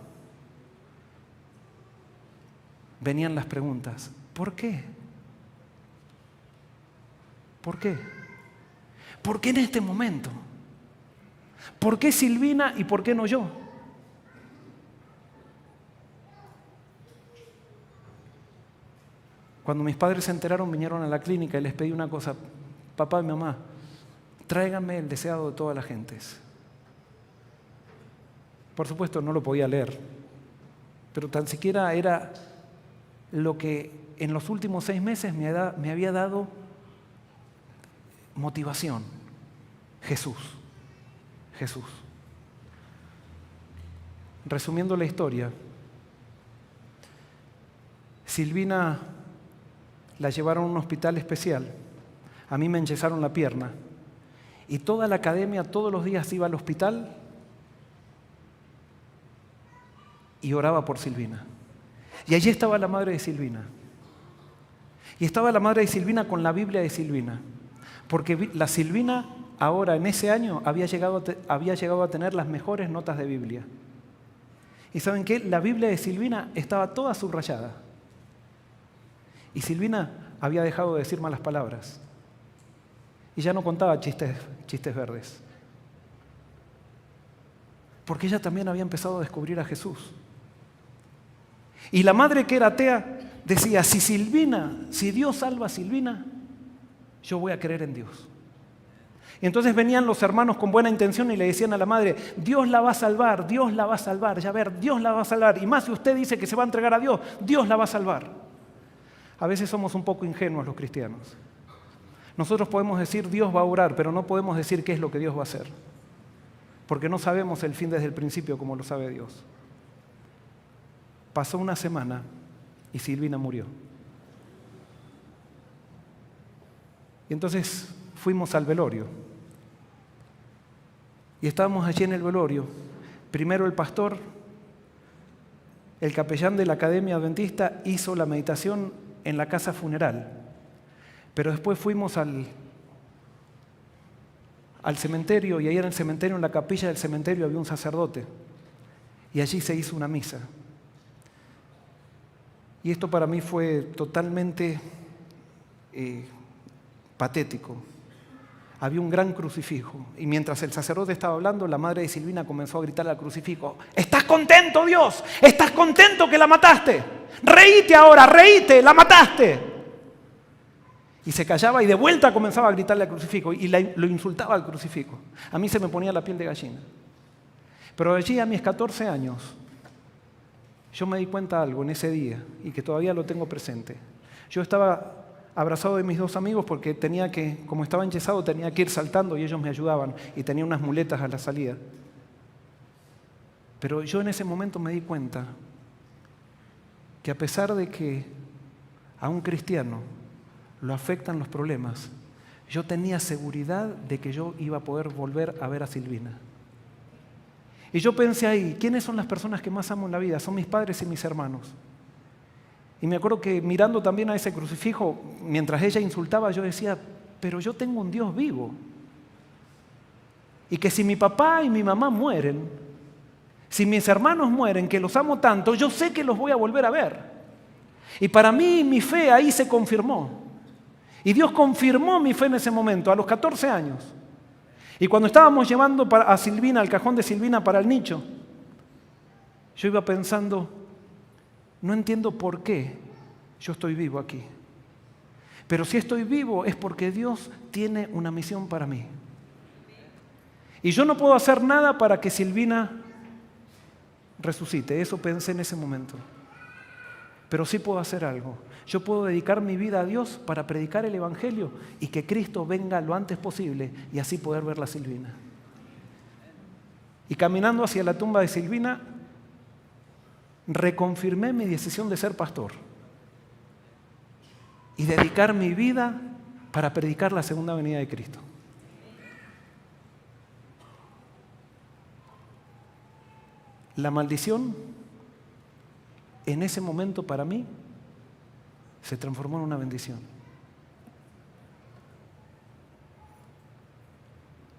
venían las preguntas. ¿Por qué? ¿Por qué? ¿Por qué en este momento? ¿Por qué Silvina y por qué no yo? Cuando mis padres se enteraron, vinieron a la clínica y les pedí una cosa. Papá y mamá, tráiganme el deseado de todas las gentes. Por supuesto, no lo podía leer, pero tan siquiera era lo que en los últimos 6 meses me había dado motivación. Jesús. Jesús. Resumiendo la historia, Silvina la llevaron a un hospital especial. A mí me enyesaron la pierna. Y toda la academia todos los días iba al hospital y oraba por Silvina. Y allí estaba la madre de Silvina. Y estaba la madre de Silvina con la Biblia de Silvina. Porque la Silvina ahora, en ese año, había llegado a tener las mejores notas de Biblia. ¿Y saben qué? La Biblia de Silvina estaba toda subrayada. Y Silvina había dejado de decir malas palabras. Y ya no contaba chistes verdes. Porque ella también había empezado a descubrir a Jesús. Y la madre que era atea decía, si Dios salva a Silvina, yo voy a creer en Dios. Y entonces venían los hermanos con buena intención y le decían a la madre, Dios la va a salvar, Dios la va a salvar, ya ver, Dios la va a salvar. Y más si usted dice que se va a entregar a Dios, Dios la va a salvar. A veces somos un poco ingenuos los cristianos. Nosotros podemos decir Dios va a orar, pero no podemos decir qué es lo que Dios va a hacer. Porque no sabemos el fin desde el principio como lo sabe Dios. Pasó una semana y Silvina murió. Y entonces fuimos al velorio. Y estábamos allí en el velorio. Primero el pastor, el capellán de la Academia Adventista, hizo la meditación en la casa funeral. Pero después fuimos al cementerio y ahí en el cementerio, en la capilla del cementerio, había un sacerdote. Y allí se hizo una misa. Y esto para mí fue totalmente patético. Había un gran crucifijo. Y mientras el sacerdote estaba hablando, la madre de Silvina comenzó a gritarle al crucifijo, ¿estás contento, Dios? ¿Estás contento que la mataste? Reíte ahora, reíte, la mataste. Y se callaba y de vuelta comenzaba a gritarle al crucifijo y lo insultaba al crucifijo. A mí se me ponía la piel de gallina. Pero allí a mis 14 años, yo me di cuenta de algo en ese día y que todavía lo tengo presente. Yo estaba abrazado de mis 2 amigos porque como estaba enyesado, tenía que ir saltando y ellos me ayudaban y tenía unas muletas a la salida. Pero yo en ese momento me di cuenta que a pesar de que a un cristiano lo afectan los problemas, yo tenía seguridad de que yo iba a poder volver a ver a Silvina. Y yo pensé ahí, ¿quiénes son las personas que más amo en la vida? Son mis padres y mis hermanos. Y me acuerdo que mirando también a ese crucifijo, mientras ella insultaba, yo decía, pero yo tengo un Dios vivo. Y que si mi papá y mi mamá mueren, si mis hermanos mueren, que los amo tanto, yo sé que los voy a volver a ver. Y para mí mi fe ahí se confirmó. Y Dios confirmó mi fe en ese momento, a los 14 años. Y cuando estábamos llevando a Silvina, al cajón de Silvina para el nicho, yo iba pensando, no entiendo por qué yo estoy vivo aquí. Pero si estoy vivo es porque Dios tiene una misión para mí. Y yo no puedo hacer nada para que Silvina resucite, eso pensé en ese momento. Pero sí puedo hacer algo. Yo puedo dedicar mi vida a Dios para predicar el Evangelio y que Cristo venga lo antes posible y así poder ver a Silvina. . Y caminando hacia la tumba de Silvina, reconfirmé mi decisión de ser pastor y dedicar mi vida para predicar la segunda venida de Cristo. La maldición, en ese momento para mí, se transformó en una bendición.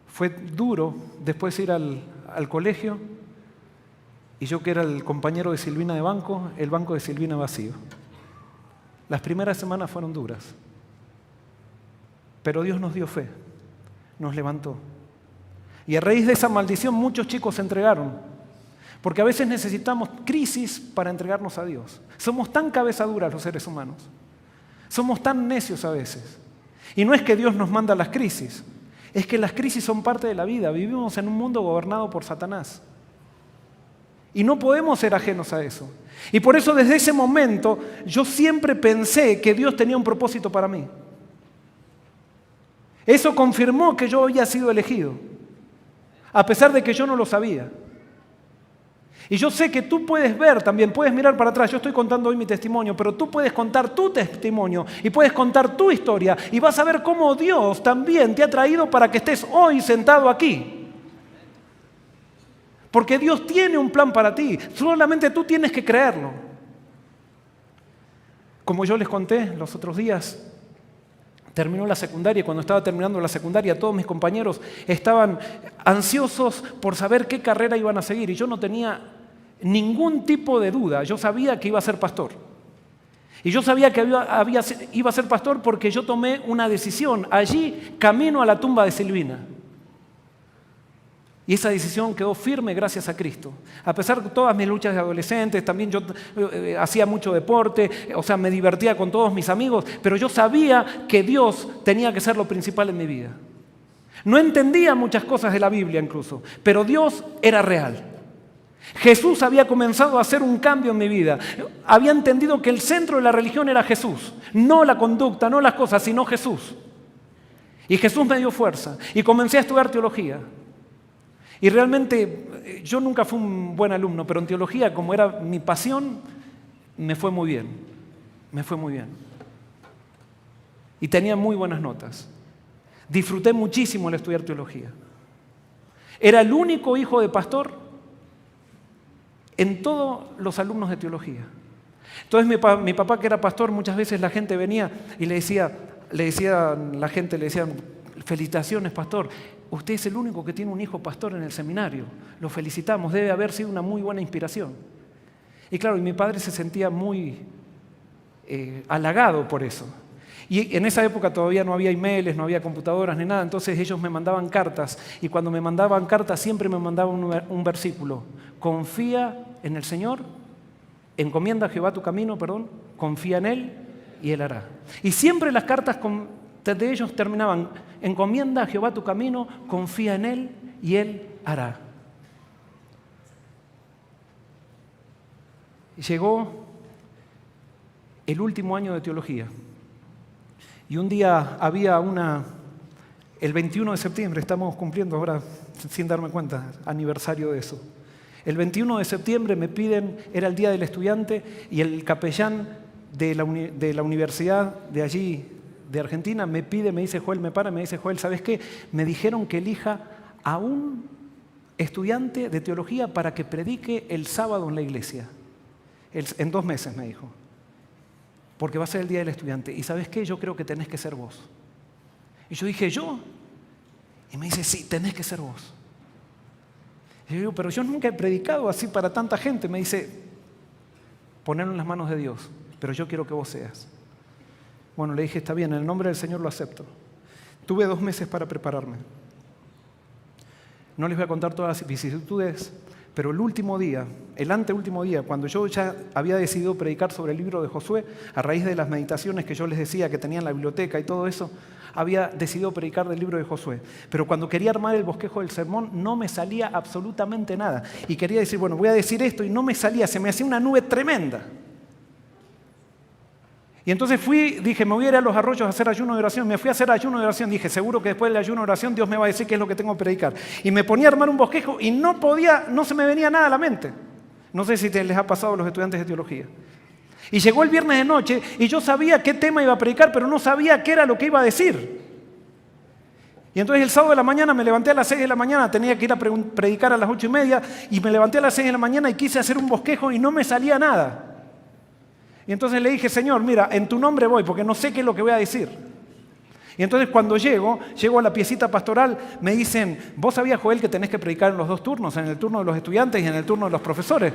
Fue duro después ir al colegio y yo, que era el compañero de Silvina de banco, el banco de Silvina vacío. Las primeras semanas fueron duras, pero Dios nos dio fe, nos levantó. Y a raíz de esa maldición muchos chicos se entregaron. Porque a veces necesitamos crisis para entregarnos a Dios. Somos tan cabeza duras los seres humanos. Somos tan necios a veces. Y no es que Dios nos manda las crisis, es que las crisis son parte de la vida. Vivimos en un mundo gobernado por Satanás. Y no podemos ser ajenos a eso. Y por eso desde ese momento yo siempre pensé que Dios tenía un propósito para mí. Eso confirmó que yo había sido elegido, a pesar de que yo no lo sabía. Y yo sé que tú puedes ver también, puedes mirar para atrás. Yo estoy contando hoy mi testimonio, pero tú puedes contar tu testimonio y puedes contar tu historia y vas a ver cómo Dios también te ha traído para que estés hoy sentado aquí. Porque Dios tiene un plan para ti, solamente tú tienes que creerlo. Como yo les conté los otros días, terminó la secundaria y cuando estaba terminando la secundaria todos mis compañeros estaban ansiosos por saber qué carrera iban a seguir y yo no tenía ningún tipo de duda. Yo sabía que iba a ser pastor. Y yo sabía que iba a ser pastor porque yo tomé una decisión allí, camino a la tumba de Silvina. Y esa decisión quedó firme gracias a Cristo. A pesar de todas mis luchas de adolescentes, también yo hacía mucho deporte, o sea, me divertía con todos mis amigos, pero yo sabía que Dios tenía que ser lo principal en mi vida. No entendía muchas cosas de la Biblia incluso, pero Dios era real. Jesús había comenzado a hacer un cambio en mi vida. Había entendido que el centro de la religión era Jesús, no la conducta, no las cosas, sino Jesús. Y Jesús me dio fuerza y comencé a estudiar teología. Y realmente yo nunca fui un buen alumno, pero en teología, como era mi pasión, me fue muy bien. Me fue muy bien. Y tenía muy buenas notas. Disfruté muchísimo al estudiar teología. Era el único hijo de pastor en todos los alumnos de teología. Entonces mi papá, que era pastor, muchas veces la gente venía y le decía la gente, le decían, felicitaciones, pastor, usted es el único que tiene un hijo pastor en el seminario, lo felicitamos, debe haber sido una muy buena inspiración. Y claro, y mi padre se sentía muy halagado por eso. Y en esa época todavía no había emails, no había computadoras ni nada, entonces ellos me mandaban cartas y cuando me mandaban cartas siempre me mandaban un versículo. Confía en el Señor, encomienda a Jehová tu camino, confía en Él y Él hará. Y siempre las cartas de ellos terminaban, encomienda a Jehová tu camino, confía en Él y Él hará. Llegó el último año de teología. Y un día había el 21 de septiembre, estamos cumpliendo ahora, sin darme cuenta, aniversario de eso. El 21 de septiembre me piden, era el Día del Estudiante, y el capellán de la universidad de allí, de Argentina, me dice, Joel, me dice, Joel, ¿sabes qué? Me dijeron que elija a un estudiante de teología para que predique el sábado en la iglesia. En 2 meses, me dijo. Porque va a ser el Día del Estudiante. ¿Y sabes qué? Yo creo que tenés que ser vos. Y yo dije, ¿yo? Y me dice, sí, tenés que ser vos. Y yo digo, pero yo nunca he predicado así para tanta gente. Me dice, ponerlo en las manos de Dios, pero yo quiero que vos seas. Bueno, le dije, está bien, en el nombre del Señor lo acepto. Tuve 2 meses para prepararme. No les voy a contar todas las vicisitudes, pero el último día, el anteúltimo día, cuando yo ya había decidido predicar sobre el libro de Josué, a raíz de las meditaciones que yo les decía que tenía en la biblioteca y todo eso, había decidido predicar del libro de Josué. Pero cuando quería armar el bosquejo del sermón, no me salía absolutamente nada. Y quería decir, bueno, voy a decir esto, y no me salía, se me hacía una nube tremenda. Y entonces dije, me voy a ir a los arroyos a hacer ayuno de oración. Me fui a hacer ayuno de oración. Dije, seguro que después del ayuno de oración Dios me va a decir qué es lo que tengo que predicar. Y me ponía a armar un bosquejo y no se me venía nada a la mente. No sé si les ha pasado a los estudiantes de teología. Y llegó el viernes de noche y yo sabía qué tema iba a predicar, pero no sabía qué era lo que iba a decir. Y entonces el sábado de la mañana me levanté a las 6 de la mañana, tenía que ir a predicar a las 8:30, y me levanté a las 6 de la mañana y quise hacer un bosquejo y no me salía nada. Y entonces le dije, Señor, mira, en tu nombre voy, porque no sé qué es lo que voy a decir. Y entonces cuando llego a la piecita pastoral, me dicen, ¿vos sabías, Joel, que tenés que predicar en los 2 turnos, en el turno de los estudiantes y en el turno de los profesores?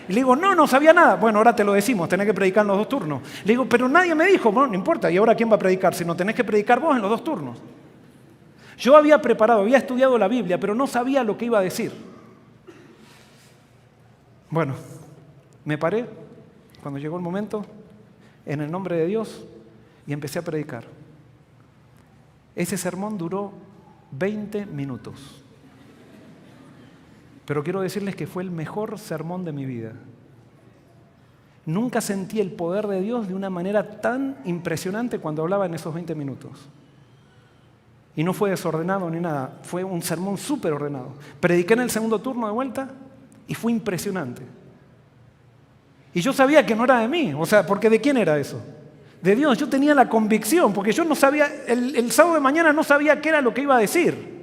Y le digo, no sabía nada. Bueno, ahora te lo decimos, tenés que predicar en los 2 turnos. Le digo, pero nadie me dijo. Bueno, no importa, ¿y ahora quién va a predicar? Si no, tenés que predicar vos en los 2 turnos. Yo había preparado, había estudiado la Biblia, pero no sabía lo que iba a decir. Bueno, me paré cuando llegó el momento, en el nombre de Dios, y empecé a predicar. Ese sermón duró 20 minutos. Pero quiero decirles que fue el mejor sermón de mi vida. Nunca sentí el poder de Dios de una manera tan impresionante cuando hablaba en esos 20 minutos. Y no fue desordenado ni nada, fue un sermón súper ordenado. Prediqué en el segundo turno de vuelta y fue impresionante. Y yo sabía que no era de mí, o sea, porque ¿de quién era eso? De Dios. Yo tenía la convicción, porque yo no sabía, el sábado de mañana no sabía qué era lo que iba a decir.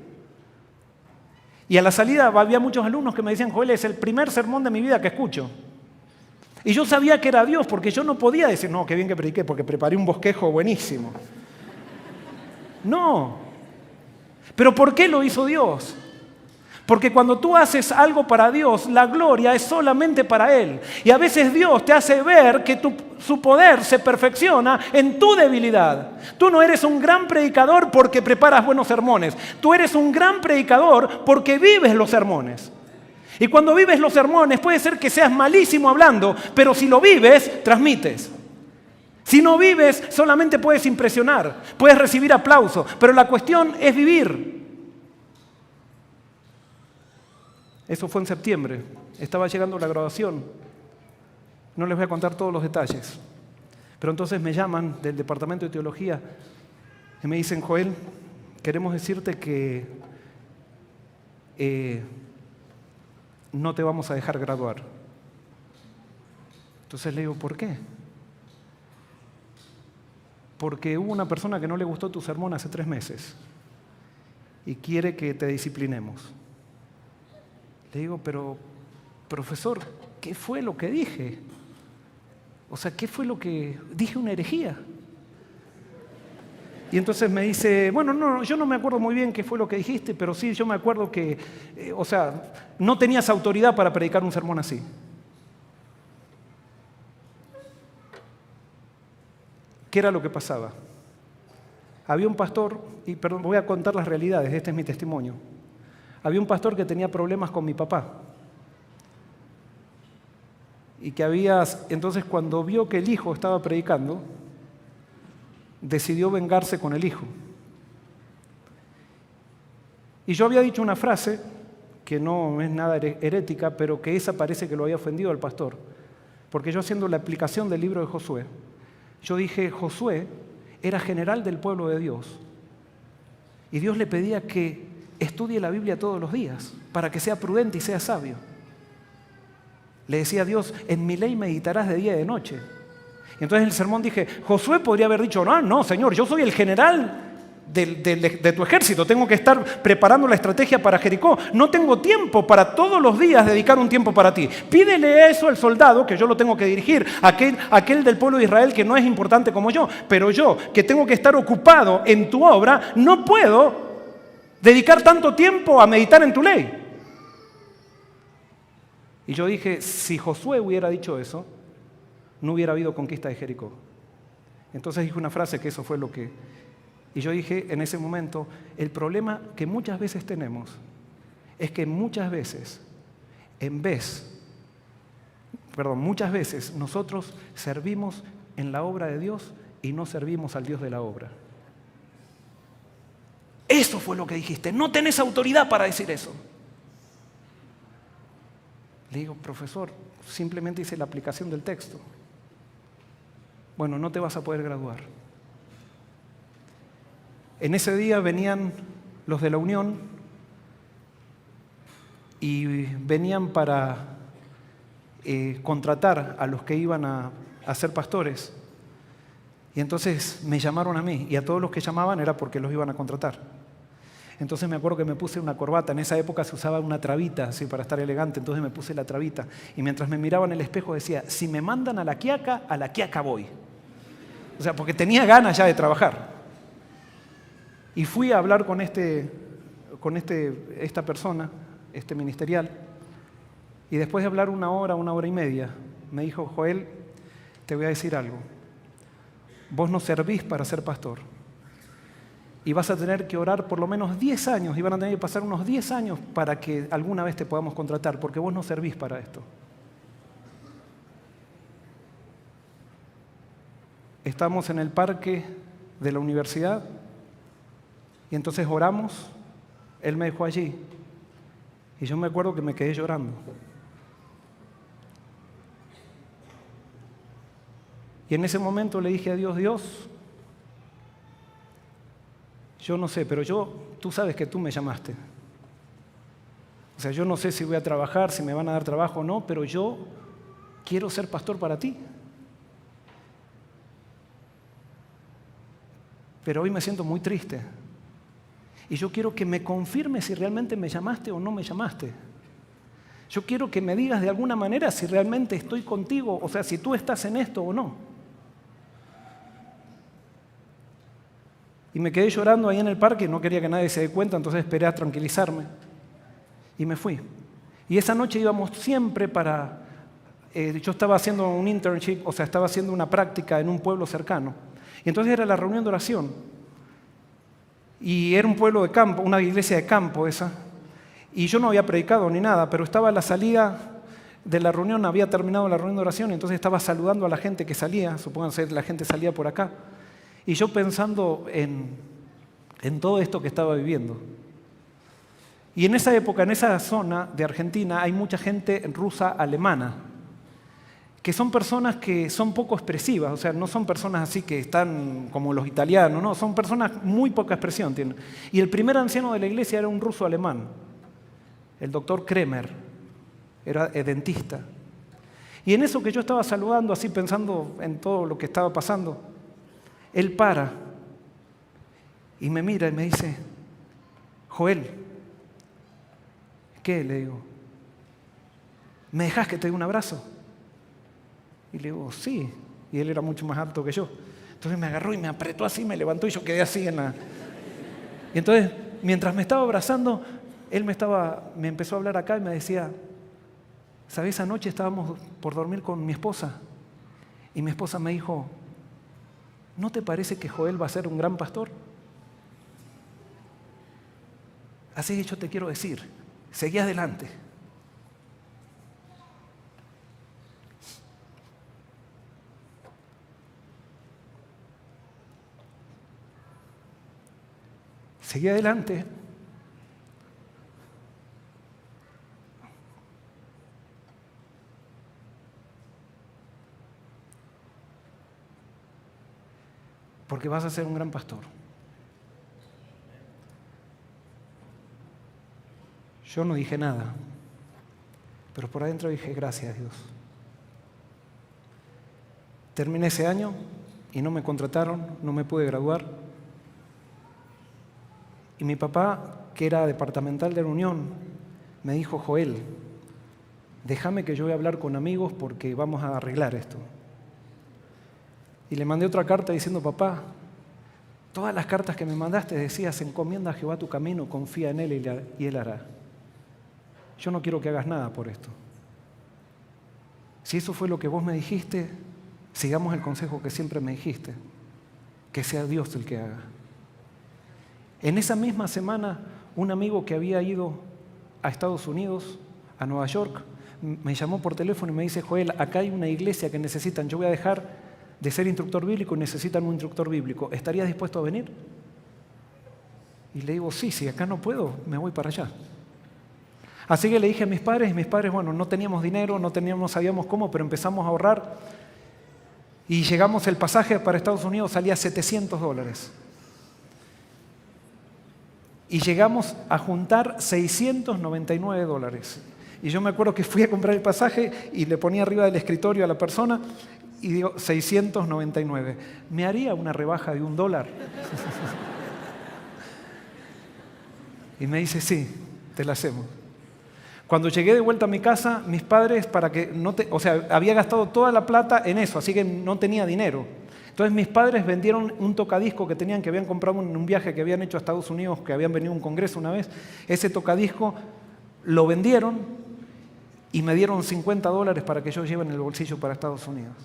Y a la salida había muchos alumnos que me decían, Joel, es el primer sermón de mi vida que escucho. Y yo sabía que era Dios, porque yo no podía decir, no, qué bien que prediqué, porque preparé un bosquejo buenísimo. No. ¿Pero por qué lo hizo Dios? Porque cuando tú haces algo para Dios, la gloria es solamente para Él. Y a veces Dios te hace ver que su poder se perfecciona en tu debilidad. Tú no eres un gran predicador porque preparas buenos sermones. Tú eres un gran predicador porque vives los sermones. Y cuando vives los sermones puede ser que seas malísimo hablando, pero si lo vives, transmites. Si no vives, solamente puedes impresionar, puedes recibir aplauso, pero la cuestión es vivir. Eso fue en septiembre, estaba llegando la graduación. No les voy a contar todos los detalles. Pero entonces me llaman del departamento de teología y me dicen, Joel, queremos decirte que no te vamos a dejar graduar. Entonces le digo, ¿por qué? Porque hubo una persona que no le gustó tu sermón hace 3 meses y quiere que te disciplinemos. Le digo, pero, profesor, ¿qué fue lo que dije? O sea, ¿qué fue lo que dije? Una herejía. Y entonces me dice, bueno, no, yo no me acuerdo muy bien qué fue lo que dijiste, pero sí, yo me acuerdo que, no tenías autoridad para predicar un sermón así. ¿Qué era lo que pasaba? Había un pastor, y perdón, voy a contar las realidades, este es mi testimonio. Había un pastor que tenía problemas con mi papá. Y que entonces cuando vio que el hijo estaba predicando, decidió vengarse con el hijo. Y yo había dicho una frase, que no es nada herética, pero que esa parece que lo había ofendido al pastor. Porque yo haciendo la aplicación del libro de Josué, yo dije, Josué era general del pueblo de Dios. Y Dios le pedía que estudie la Biblia todos los días, para que sea prudente y sea sabio. Le decía a Dios, en mi ley meditarás de día y de noche. Y entonces en el sermón dije, Josué podría haber dicho, no, Señor, yo soy el general de tu ejército, tengo que estar preparando la estrategia para Jericó. No tengo tiempo para todos los días dedicar un tiempo para ti. Pídele eso al soldado, que yo lo tengo que dirigir, aquel del pueblo de Israel que no es importante como yo, pero yo, que tengo que estar ocupado en tu obra, no puedo dedicar tanto tiempo a meditar en tu ley. Y yo dije, si Josué hubiera dicho eso, no hubiera habido conquista de Jericó. Entonces dije una frase que eso fue lo que... Y yo dije en ese momento, el problema que muchas veces tenemos es que muchas veces nosotros servimos en la obra de Dios y no servimos al Dios de la obra. Eso fue lo que dijiste, no tenés autoridad para decir eso. Le digo, profesor, simplemente hice la aplicación del texto. Bueno, no te vas a poder graduar. En ese día venían los de la Unión y venían para contratar a los que iban a ser pastores. Y entonces me llamaron a mí, y a todos los que llamaban era porque los iban a contratar. Entonces me acuerdo que me puse una corbata. En esa época se usaba una trabita, así para estar elegante. Entonces me puse la trabita. Y mientras me miraba en el espejo decía, si me mandan a la quiaca voy. O sea, porque tenía ganas ya de trabajar. Y fui a hablar con esta persona, este ministerial. Y después de hablar una hora y media, me dijo, Joel, te voy a decir algo. Vos no servís para ser pastor. Y vas a tener que orar por lo menos 10 años, y van a tener que pasar unos 10 años para que alguna vez te podamos contratar, porque vos no servís para esto. Estamos en el parque de la universidad, y entonces oramos, él me dejó allí, y yo me acuerdo que me quedé llorando. Y en ese momento le dije a Dios, Dios, yo no sé, pero tú sabes que tú me llamaste. O sea, yo no sé si voy a trabajar, si me van a dar trabajo o no, pero yo quiero ser pastor para ti. Pero hoy me siento muy triste. Y yo quiero que me confirmes si realmente me llamaste o no me llamaste. Yo quiero que me digas de alguna manera si realmente estoy contigo, o sea, si tú estás en esto o no. Y me quedé llorando ahí en el parque, no quería que nadie se dé cuenta, entonces esperé a tranquilizarme. Y me fui. Y esa noche íbamos siempre yo estaba haciendo un internship, o sea, estaba haciendo una práctica en un pueblo cercano. Y entonces era la reunión de oración. Y era un pueblo de campo, una iglesia de campo esa. Y yo no había predicado ni nada, pero estaba a la salida de la reunión, había terminado la reunión de oración, y entonces estaba saludando a la gente que salía, supónganse la gente salía por acá. Y yo pensando en todo esto que estaba viviendo. Y en esa época, en esa zona de Argentina, hay mucha gente rusa alemana, que son personas que son poco expresivas, o sea, no son personas así que están como los italianos, no, son personas muy poca expresión tienen. Y el primer anciano de la iglesia era un ruso alemán, el doctor Kremer, era dentista. Y en eso que yo estaba saludando, así pensando en todo lo que estaba pasando, él para y me mira y me dice, Joel, ¿qué? Le digo, ¿me dejás que te dé un abrazo? Y le digo, sí. Y él era mucho más alto que yo. Entonces me agarró y me apretó así, me levantó y yo quedé así en la... Y entonces, mientras me estaba abrazando, él me empezó a hablar acá y me decía, ¿sabes? Anoche estábamos por dormir con mi esposa. Y mi esposa me dijo, ¿no te parece que Joel va a ser un gran pastor? Así que yo te quiero decir, seguí adelante. Seguí adelante. Porque vas a ser un gran pastor. Yo no dije nada, pero por adentro dije, gracias Dios. Terminé ese año y no me contrataron, no me pude graduar. Y mi papá, que era departamental de la Unión, me dijo, Joel, déjame que yo voy a hablar con amigos porque vamos a arreglar esto. Y le mandé otra carta diciendo, papá, todas las cartas que me mandaste decías, encomienda a Jehová tu camino, confía en Él y Él hará. Yo no quiero que hagas nada por esto. Si eso fue lo que vos me dijiste, sigamos el consejo que siempre me dijiste, que sea Dios el que haga. En esa misma semana, un amigo que había ido a Estados Unidos, a Nueva York, me llamó por teléfono y me dice, Joel, acá hay una iglesia que necesitan, yo voy a dejar de ser instructor bíblico y necesitan un instructor bíblico. ¿Estarías dispuesto a venir? Y le digo, sí, acá no puedo, me voy para allá. Así que le dije a mis padres, y mis padres, bueno, no teníamos dinero, no sabíamos cómo, pero empezamos a ahorrar y llegamos, el pasaje para Estados Unidos salía $700. Y llegamos a juntar $699. Y yo me acuerdo que fui a comprar el pasaje y le ponía arriba del escritorio a la persona y digo, 699. ¿Me haría una rebaja de $1? Y me dice, sí, te la hacemos. Cuando llegué de vuelta a mi casa, mis padres, había gastado toda la plata en eso, así que no tenía dinero. Entonces mis padres vendieron un tocadisco que tenían, que habían comprado en un viaje que habían hecho a Estados Unidos, que habían venido a un congreso una vez. Ese tocadisco lo vendieron y me dieron $50 para que yo lleve en el bolsillo para Estados Unidos.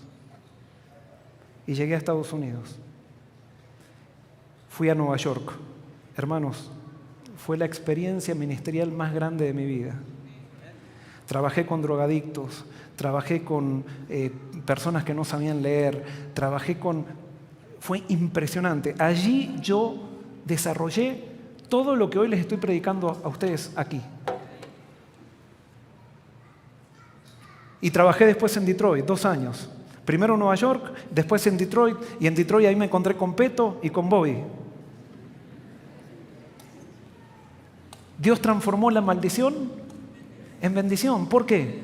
Y llegué a Estados Unidos. Fui a Nueva York. Hermanos, fue la experiencia ministerial más grande de mi vida. Trabajé con drogadictos, trabajé con personas que no sabían leer, fue impresionante. Allí yo desarrollé todo lo que hoy les estoy predicando a ustedes aquí. Y trabajé después en Detroit, 2 años. Primero en Nueva York, después en Detroit, y en Detroit ahí me encontré con Peto y con Bobby. Dios transformó la maldición en bendición. ¿Por qué?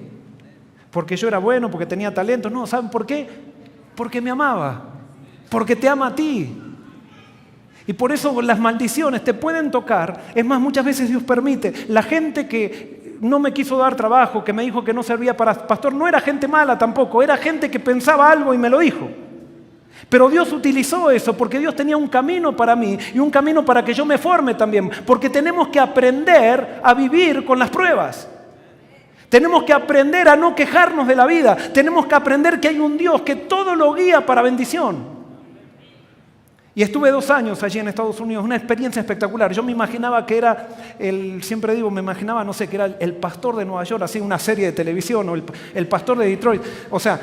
Porque yo era bueno, porque tenía talento. No, ¿saben por qué? Porque me amaba. Porque te ama a ti. Y por eso las maldiciones te pueden tocar. Es más, muchas veces Dios permite. La gente que no me quiso dar trabajo, que me dijo que no servía para pastor, no era gente mala tampoco. Era gente que pensaba algo y me lo dijo. Pero Dios utilizó eso porque Dios tenía un camino para mí y un camino para que yo me forme también. Porque tenemos que aprender a vivir con las pruebas. Tenemos que aprender a no quejarnos de la vida. Tenemos que aprender que hay un Dios que todo lo guía para bendición. Y estuve 2 años allí en Estados Unidos, una experiencia espectacular. Yo me imaginaba que era, que era el pastor de Nueva York, así una serie de televisión, o el pastor de Detroit. O sea,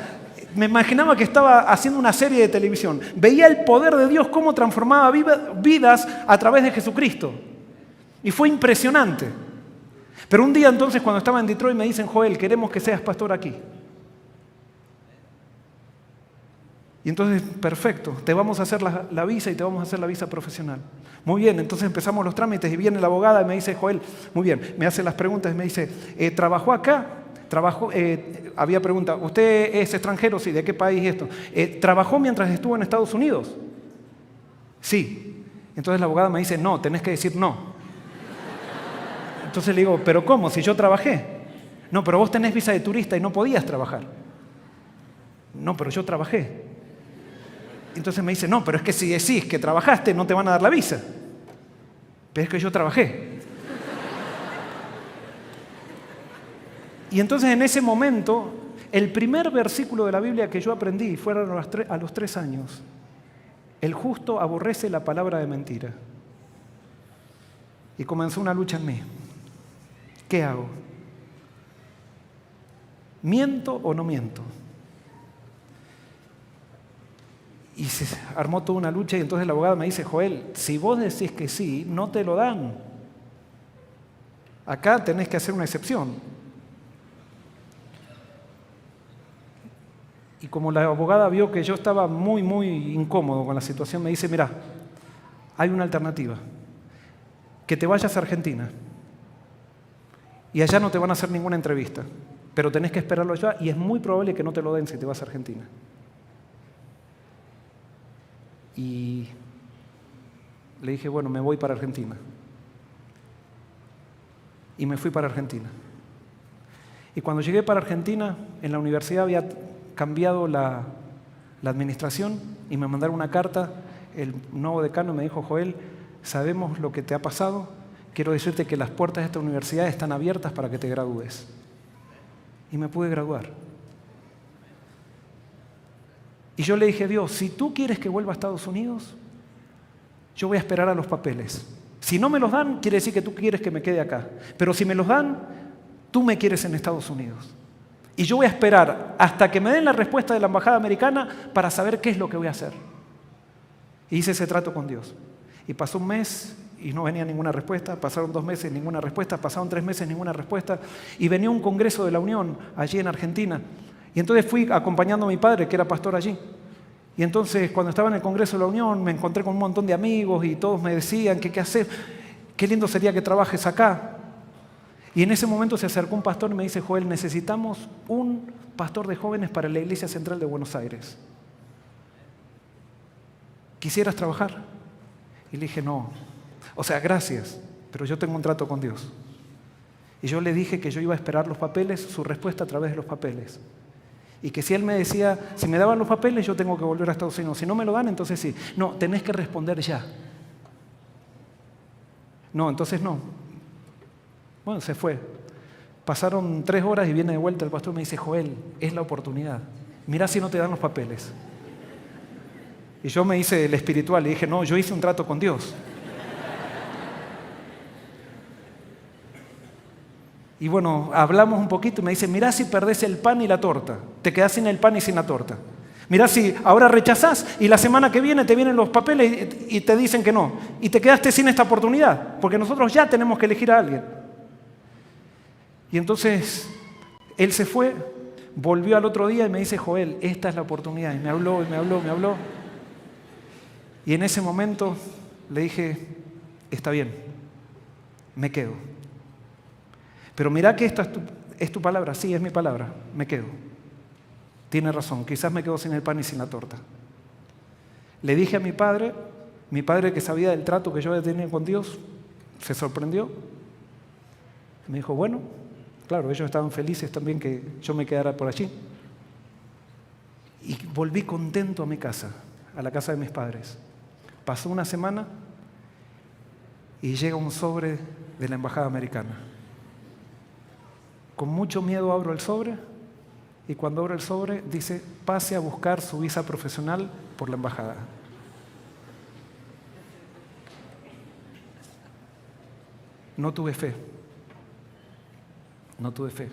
me imaginaba que estaba haciendo una serie de televisión. Veía el poder de Dios, cómo transformaba vidas a través de Jesucristo. Y fue impresionante. Pero un día entonces, cuando estaba en Detroit, me dicen, Joel, queremos que seas pastor aquí. Y entonces, perfecto, te vamos a hacer la visa y te vamos a hacer la visa profesional. Muy bien, entonces empezamos los trámites y viene la abogada y me dice, Joel, muy bien, me hace las preguntas y me dice, ¿trabajó acá? Había pregunta, ¿usted es extranjero? Sí, ¿de qué país esto? ¿Trabajó mientras estuvo en Estados Unidos? Sí. Entonces la abogada me dice, no, tenés que decir no. Entonces le digo, ¿pero cómo? Si yo trabajé. No, pero vos tenés visa de turista y no podías trabajar. No, pero yo trabajé. Entonces me dice, no, pero es que si decís que trabajaste no te van a dar la visa. Pero es que yo trabajé. Y entonces en ese momento, el primer versículo de la Biblia que yo aprendí fueron a los 3 años. El justo aborrece la palabra de mentira. Y comenzó una lucha en mí. ¿Qué hago? ¿Miento o no miento? Y se armó toda una lucha y entonces la abogada me dice, Joel, si vos decís que sí, no te lo dan. Acá tenés que hacer una excepción. Y como la abogada vio que yo estaba muy, muy incómodo con la situación, me dice, mirá, hay una alternativa. Que te vayas a Argentina. Y allá no te van a hacer ninguna entrevista. Pero tenés que esperarlo allá y es muy probable que no te lo den si te vas a Argentina. Y le dije, bueno, me voy para Argentina. Y me fui para Argentina. Y cuando llegué para Argentina, en la universidad había cambiado la administración y me mandaron una carta. El nuevo decano me dijo, Joel, sabemos lo que te ha pasado. Quiero decirte que las puertas de esta universidad están abiertas para que te gradúes. Y me pude graduar. Y yo le dije a Dios, si tú quieres que vuelva a Estados Unidos, yo voy a esperar a los papeles. Si no me los dan, quiere decir que tú quieres que me quede acá. Pero si me los dan, tú me quieres en Estados Unidos. Y yo voy a esperar hasta que me den la respuesta de la embajada americana para saber qué es lo que voy a hacer. Y hice ese trato con Dios. Y pasó 1 mes y no venía ninguna respuesta. Pasaron 2 meses, ninguna respuesta. Pasaron 3 meses, ninguna respuesta. Y venía un congreso de la Unión allí en Argentina. Y entonces fui acompañando a mi padre, que era pastor allí. Y entonces, cuando estaba en el Congreso de la Unión, me encontré con un montón de amigos y todos me decían que qué hacer, qué lindo sería que trabajes acá. Y en ese momento se acercó un pastor y me dice, Joel, necesitamos un pastor de jóvenes para la Iglesia Central de Buenos Aires. ¿Quisieras trabajar? Y le dije, no. O sea, gracias, pero yo tengo un trato con Dios. Y yo le dije que yo iba a esperar los papeles, su respuesta a través de los papeles. Y que si él me decía, si me daban los papeles, yo tengo que volver a Estados Unidos. Si no me lo dan, entonces sí. No, tenés que responder ya. No, entonces no. Bueno, se fue. Pasaron 3 horas y viene de vuelta el pastor y me dice, Joel, es la oportunidad. Mirá si no te dan los papeles. Y yo me hice el espiritual y dije, no, yo hice un trato con Dios. Y bueno, hablamos un poquito y me dice, mirá si perdés el pan y la torta. Te quedás sin el pan y sin la torta. Mirá si ahora rechazás y la semana que viene te vienen los papeles y te dicen que no. Y te quedaste sin esta oportunidad, porque nosotros ya tenemos que elegir a alguien. Y entonces él se fue, volvió al otro día y me dice, Joel, esta es la oportunidad. Y me habló, y me habló, me habló. Y en ese momento le dije, está bien, me quedo. Pero mirá que esta es tu palabra. Sí, es mi palabra, me quedo. Tiene razón, quizás me quedo sin el pan y sin la torta. Le dije a mi padre que sabía del trato que yo había tenido con Dios, se sorprendió. Me dijo, bueno, claro, ellos estaban felices también que yo me quedara por allí. Y volví contento a mi casa, a la casa de mis padres. Pasó una semana y llega un sobre de la embajada americana. Con mucho miedo abro el sobre y cuando abro el sobre dice, pase a buscar su visa profesional por la embajada. No tuve fe. No tuve fe.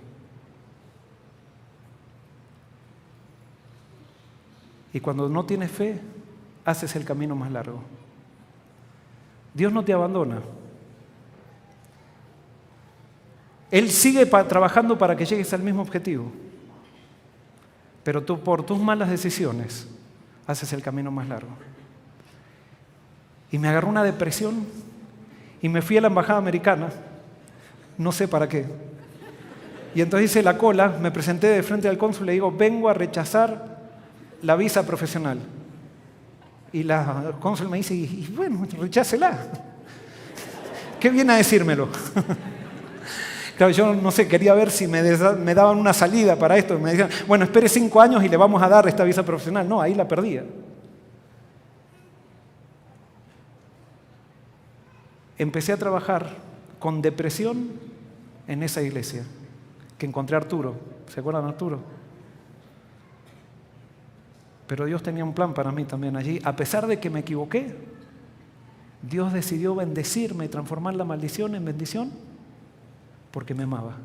Y cuando no tienes fe, haces el camino más largo. Dios no te abandona. Él sigue trabajando para que llegues al mismo objetivo. Pero tú, por tus malas decisiones, haces el camino más largo. Y me agarró una depresión y me fui a la embajada americana, no sé para qué. Y entonces hice la cola, me presenté de frente al cónsul y le digo, vengo a rechazar la visa profesional. Y la cónsul me dice, y bueno, rechácela. ¿Qué viene a decírmelo? Claro, yo no sé, quería ver si me daban una salida para esto. Me decían, bueno, espere 5 años y le vamos a dar esta visa profesional. No, ahí la perdía. Empecé a trabajar con depresión en esa iglesia, que encontré a Arturo. ¿Se acuerdan de Arturo? Pero Dios tenía un plan para mí también allí. A pesar de que me equivoqué, Dios decidió bendecirme y transformar la maldición en bendición porque me amaba.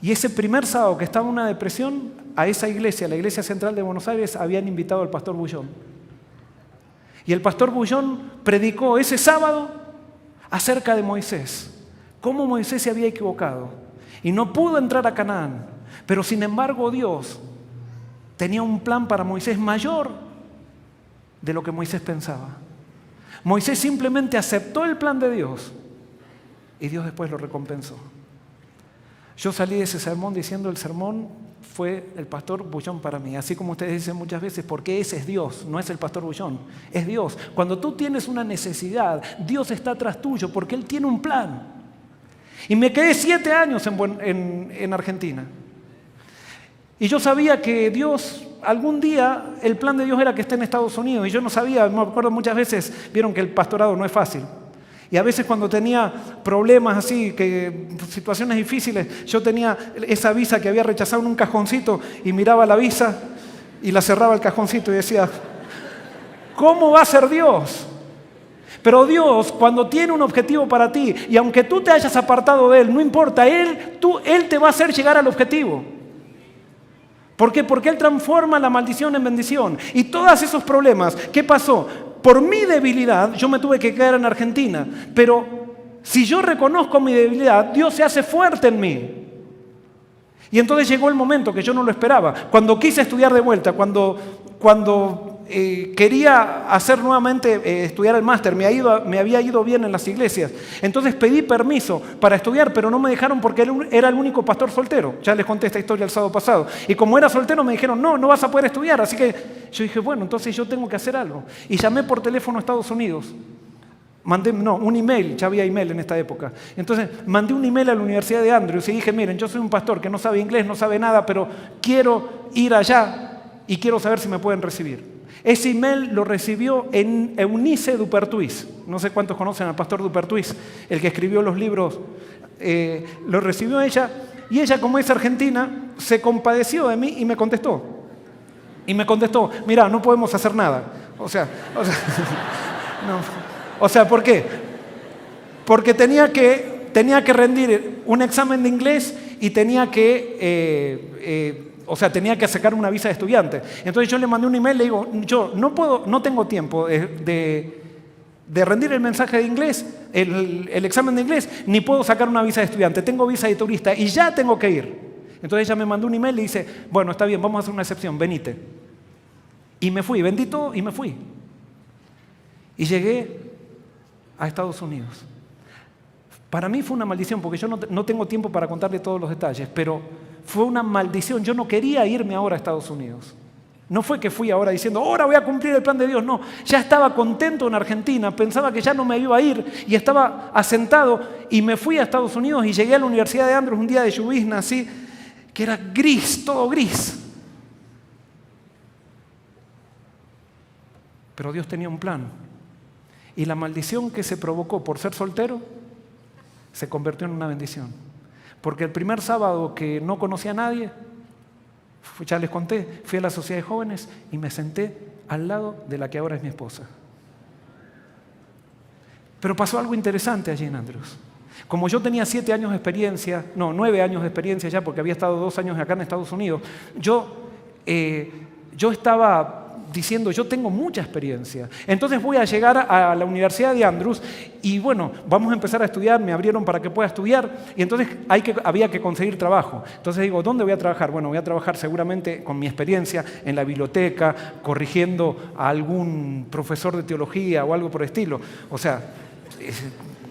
Y ese primer sábado que estaba en una depresión, a esa iglesia, la Iglesia Central de Buenos Aires, habían invitado al pastor Bullón. Y el pastor Bullón predicó ese sábado acerca de Moisés, cómo Moisés se había equivocado y no pudo entrar a Canaán, pero sin embargo Dios tenía un plan para Moisés mayor de lo que Moisés pensaba. Moisés simplemente aceptó el plan de Dios y Dios después lo recompensó. Yo salí de ese sermón diciendo, el sermón fue el pastor Bullón para mí. Así como ustedes dicen muchas veces, porque ese es Dios, no es el pastor Bullón, es Dios. Cuando tú tienes una necesidad, Dios está atrás tuyo porque Él tiene un plan. Y me quedé 7 años en Argentina. Y yo sabía que Dios, algún día, el plan de Dios era que esté en Estados Unidos. Y yo no sabía, me acuerdo muchas veces, vieron que el pastorado no es fácil. Y a veces cuando tenía problemas así, situaciones difíciles, yo tenía esa visa que había rechazado en un cajoncito y miraba la visa y la cerraba el cajoncito y decía, ¿cómo va a ser Dios? Pero Dios, cuando tiene un objetivo para ti, y aunque tú te hayas apartado de Él, no importa, Él te va a hacer llegar al objetivo. ¿Por qué? Porque Él transforma la maldición en bendición. Y todos esos problemas, ¿qué pasó? Por mi debilidad, yo me tuve que quedar en Argentina. Pero si yo reconozco mi debilidad, Dios se hace fuerte en mí. Y entonces llegó el momento que yo no lo esperaba. Cuando quise estudiar de vuelta, cuando quería hacer nuevamente estudiar el máster, me había ido bien en las iglesias. Entonces pedí permiso para estudiar, pero no me dejaron porque era el único pastor soltero. Ya les conté esta historia el sábado pasado. Y como era soltero me dijeron, no vas a poder estudiar. Así que yo dije, bueno, entonces yo tengo que hacer algo. Y llamé por teléfono a Estados Unidos. Mandé un email, ya había email en esta época. Entonces mandé un email a la Universidad de Andrews y dije, miren, yo soy un pastor que no sabe inglés, no sabe nada, pero quiero ir allá y quiero saber si me pueden recibir. Ese email lo recibió en Eunice Dupertuis. No sé cuántos conocen al pastor Dupertuis, el que escribió los libros. Lo recibió ella y ella, como es argentina, se compadeció de mí y me contestó. Mira, no podemos hacer nada. ¿Por qué? Porque tenía que rendir un examen de inglés y tenía que sacar una visa de estudiante. Entonces yo le mandé un email, le digo, yo no tengo tiempo de rendir el mensaje de inglés, el examen de inglés, ni puedo sacar una visa de estudiante, tengo visa de turista y ya tengo que ir. Entonces ella me mandó un email y dice, bueno, está bien, vamos a hacer una excepción, venite. Y me fui, vendí todo y me fui. Y llegué a Estados Unidos. Para mí fue una maldición, porque yo no tengo tiempo para contarle todos los detalles, pero fue una maldición. Yo no quería irme ahora a Estados Unidos. No fue que fui ahora diciendo, ahora voy a cumplir el plan de Dios. No, ya estaba contento en Argentina, pensaba que ya no me iba a ir y estaba asentado y me fui a Estados Unidos y llegué a la Universidad de Andrews un día de llovizna así, que era gris, todo gris. Pero Dios tenía un plan. Y la maldición que se provocó por ser soltero se convirtió en una bendición. Porque el primer sábado que no conocía a nadie, ya les conté, fui a la sociedad de jóvenes y me senté al lado de la que ahora es mi esposa. Pero pasó algo interesante allí en Andrews. Como yo tenía 9 años de experiencia ya, porque había estado 2 años acá en Estados Unidos, yo estaba diciendo, yo tengo mucha experiencia. Entonces voy a llegar a la Universidad de Andrews y bueno, vamos a empezar a estudiar, me abrieron para que pueda estudiar y entonces había que conseguir trabajo. Entonces digo, ¿dónde voy a trabajar? Bueno, voy a trabajar seguramente con mi experiencia en la biblioteca, corrigiendo a algún profesor de teología o algo por el estilo. O sea,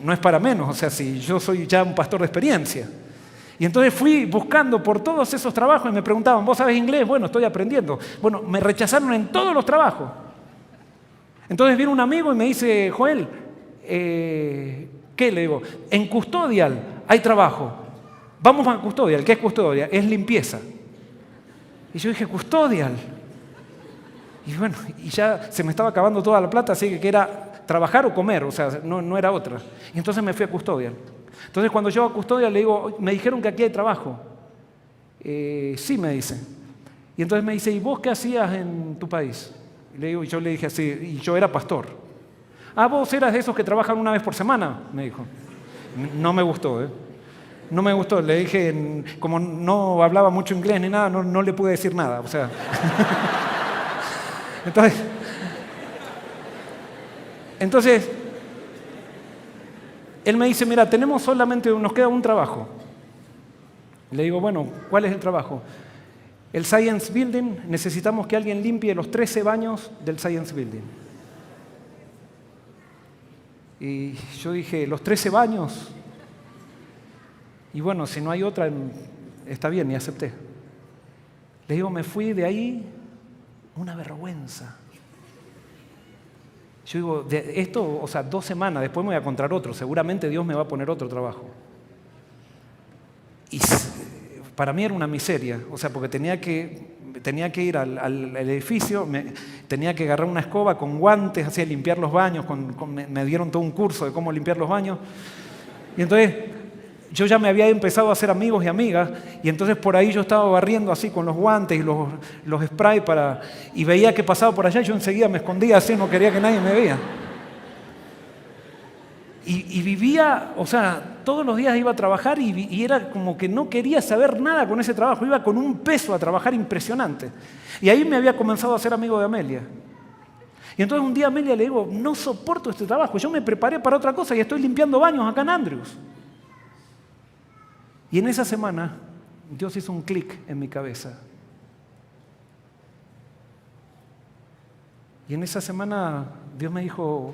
no es para menos, o sea, si yo soy ya un pastor de experiencia. Y entonces fui buscando por todos esos trabajos y me preguntaban, ¿vos sabés inglés? Bueno, estoy aprendiendo. Bueno, me rechazaron en todos los trabajos. Entonces viene un amigo y me dice, Joel, ¿qué? Le digo, en Custodial hay trabajo. Vamos a Custodial. ¿Qué es Custodial? Es limpieza. Y yo dije, Custodial. Y bueno, y ya se me estaba acabando toda la plata, así que era trabajar o comer, o sea, no era otra. Y entonces me fui a Custodial. Entonces cuando llego a Custodia le digo, me dijeron que aquí hay trabajo. Sí, me dice. Y entonces me dice, ¿y vos qué hacías en tu país? Y yo le dije así, y yo era pastor. Ah, vos eras de esos que trabajan una vez por semana, me dijo. No me gustó, No me gustó. Le dije, como no hablaba mucho inglés ni nada, no le pude decir nada. O sea. Entonces, él me dice, mira, nos queda un trabajo. Le digo, bueno, ¿cuál es el trabajo? El Science Building, necesitamos que alguien limpie los 13 baños del Science Building. Y yo dije, ¿los 13 baños? Y bueno, si no hay otra, está bien, y acepté. Le digo, me fui de ahí una vergüenza. Yo digo, esto, 2 semanas, después me voy a encontrar otro, seguramente Dios me va a poner otro trabajo. Y para mí era una miseria, porque tenía que ir al edificio, tenía que agarrar una escoba con guantes, así a limpiar los baños, me dieron todo un curso de cómo limpiar los baños. Y entonces yo ya me había empezado a hacer amigos y amigas, y entonces por ahí yo estaba barriendo así con los guantes y los sprays y veía que pasaba por allá y yo enseguida me escondía así, no quería que nadie me vea. Y vivía, todos los días iba a trabajar y era como que no quería saber nada con ese trabajo, iba con un peso a trabajar impresionante. Y ahí me había comenzado a ser amigo de Amelia. Y entonces un día a Amelia le digo, no soporto este trabajo, yo me preparé para otra cosa y estoy limpiando baños acá en Andrews. Y en esa semana, Dios hizo un clic en mi cabeza. Y en esa semana Dios me dijo,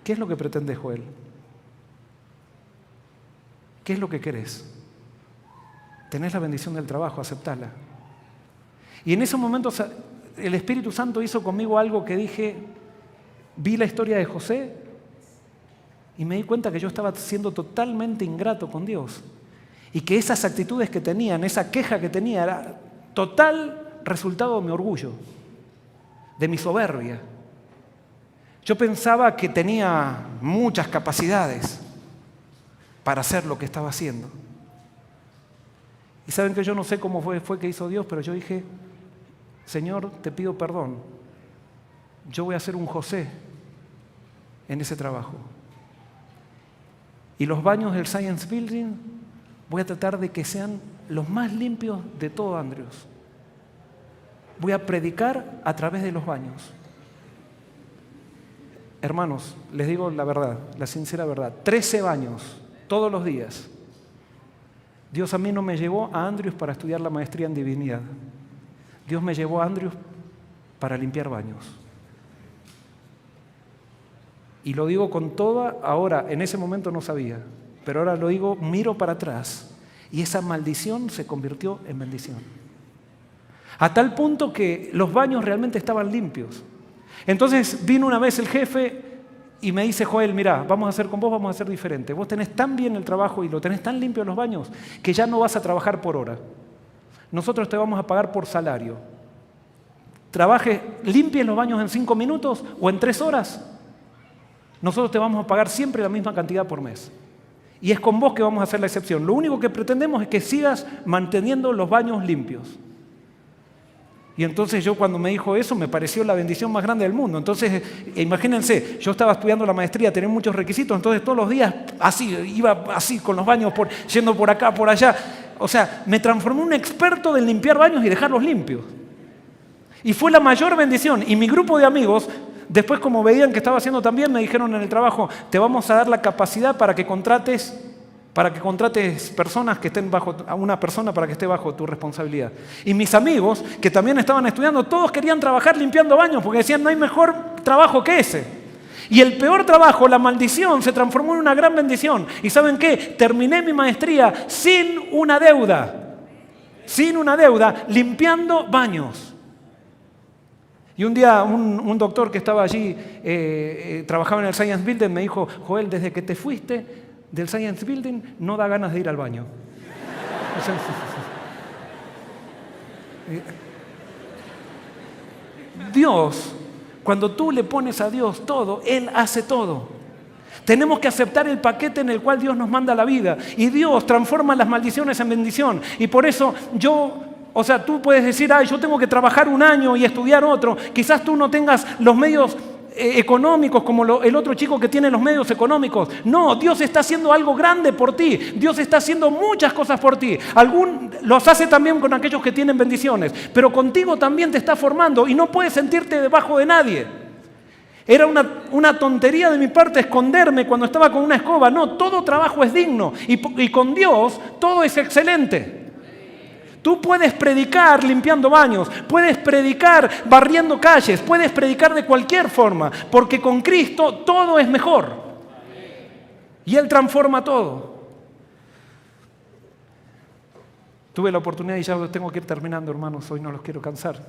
¿qué es lo que pretendes, Joel? ¿Qué es lo que querés? Tenés la bendición del trabajo, aceptala. Y en ese momento el Espíritu Santo hizo conmigo algo que dije, vi la historia de José y me di cuenta que yo estaba siendo totalmente ingrato con Dios. Y que esas actitudes que tenían, esa queja que tenía, era total resultado de mi orgullo, de mi soberbia. Yo pensaba que tenía muchas capacidades para hacer lo que estaba haciendo. Y saben que yo no sé cómo fue que hizo Dios, pero yo dije, Señor, te pido perdón. Yo voy a ser un José en ese trabajo. Y los baños del Science Building voy a tratar de que sean los más limpios de todo Andrews. Voy a predicar a través de los baños. Hermanos, les digo la verdad, la sincera verdad. 13 baños todos los días. Dios a mí no me llevó a Andrews para estudiar la maestría en divinidad. Dios me llevó a Andrews para limpiar baños. Y lo digo con toda, ahora, en ese momento no sabía, pero ahora lo digo, miro para atrás y esa maldición se convirtió en bendición. A tal punto que los baños realmente estaban limpios. Entonces vino una vez el jefe y me dice, Joel, mira, vamos a hacer con vos, vamos a hacer diferente. Vos tenés tan bien el trabajo y lo tenés tan limpio en los baños que ya no vas a trabajar por hora. Nosotros te vamos a pagar por salario. Trabajes, limpies los baños en 5 minutos o en 3 horas. Nosotros te vamos a pagar siempre la misma cantidad por mes. Y es con vos que vamos a hacer la excepción. Lo único que pretendemos es que sigas manteniendo los baños limpios. Y entonces yo cuando me dijo eso me pareció la bendición más grande del mundo. Entonces imagínense, yo estaba estudiando la maestría, tenía muchos requisitos, entonces todos los días así, iba así con los baños, yendo por acá, por allá. O sea, me transformé en un experto de limpiar baños y dejarlos limpios. Y fue la mayor bendición. Y mi grupo de amigos, después como veían que estaba haciendo también, me dijeron en el trabajo, te vamos a dar la capacidad para que contrates personas que estén a una persona para que esté bajo tu responsabilidad. Y mis amigos, que también estaban estudiando, todos querían trabajar limpiando baños porque decían, no hay mejor trabajo que ese. Y el peor trabajo, la maldición, se transformó en una gran bendición. ¿Y saben qué? Terminé mi maestría sin una deuda, limpiando baños. Y un día un doctor que estaba allí, trabajaba en el Science Building, me dijo, Joel, desde que te fuiste del Science Building, no da ganas de ir al baño. O sea, Dios, cuando tú le pones a Dios todo, Él hace todo. Tenemos que aceptar el paquete en el cual Dios nos manda la vida. Y Dios transforma las maldiciones en bendición. Y por eso tú puedes decir, yo tengo que trabajar 1 año y estudiar otro. Quizás tú no tengas los medios económicos como el otro chico que tiene los medios económicos. No, Dios está haciendo algo grande por ti. Dios está haciendo muchas cosas por ti. Los hace también con aquellos que tienen bendiciones, pero contigo también te está formando y no puedes sentirte debajo de nadie. Era una tontería de mi parte esconderme cuando estaba con una escoba. No, todo trabajo es digno y con Dios todo es excelente. Tú puedes predicar limpiando baños, puedes predicar barriendo calles, puedes predicar de cualquier forma, porque con Cristo todo es mejor. Y Él transforma todo. Tuve la oportunidad, y ya tengo que ir terminando, hermanos, hoy no los quiero cansar.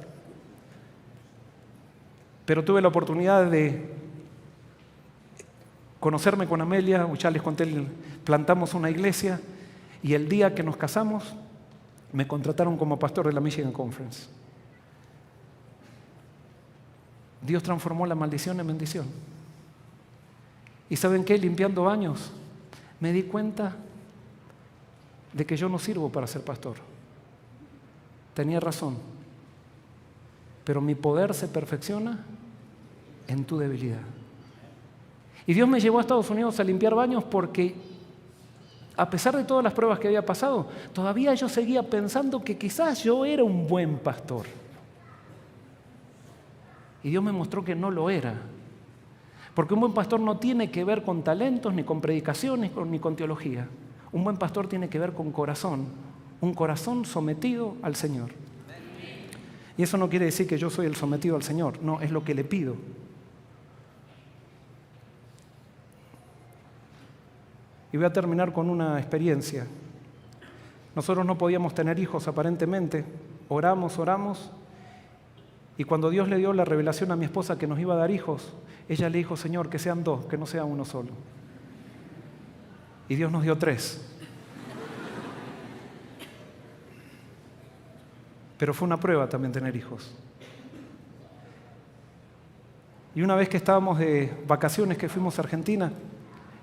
Pero tuve la oportunidad de conocerme con Amelia, ya les conté, plantamos una iglesia, y el día que nos casamos, me contrataron como pastor de la Michigan Conference. Dios transformó la maldición en bendición. ¿Y saben qué? Limpiando baños, me di cuenta de que yo no sirvo para ser pastor. Tenía razón. Pero mi poder se perfecciona en tu debilidad. Y Dios me llevó a Estados Unidos a limpiar baños porque, a pesar de todas las pruebas que había pasado, todavía yo seguía pensando que quizás yo era un buen pastor. Y Dios me mostró que no lo era. Porque un buen pastor no tiene que ver con talentos, ni con predicaciones, ni con teología. Un buen pastor tiene que ver con corazón. Un corazón sometido al Señor. Y eso no quiere decir que yo soy el sometido al Señor. No, es lo que le pido. Y voy a terminar con una experiencia. Nosotros no podíamos tener hijos aparentemente. Oramos. Y cuando Dios le dio la revelación a mi esposa que nos iba a dar hijos, ella le dijo: Señor, que sean 2, que no sea uno solo. Y Dios nos dio 3. Pero fue una prueba también tener hijos. Y una vez que estábamos de vacaciones, que fuimos a Argentina,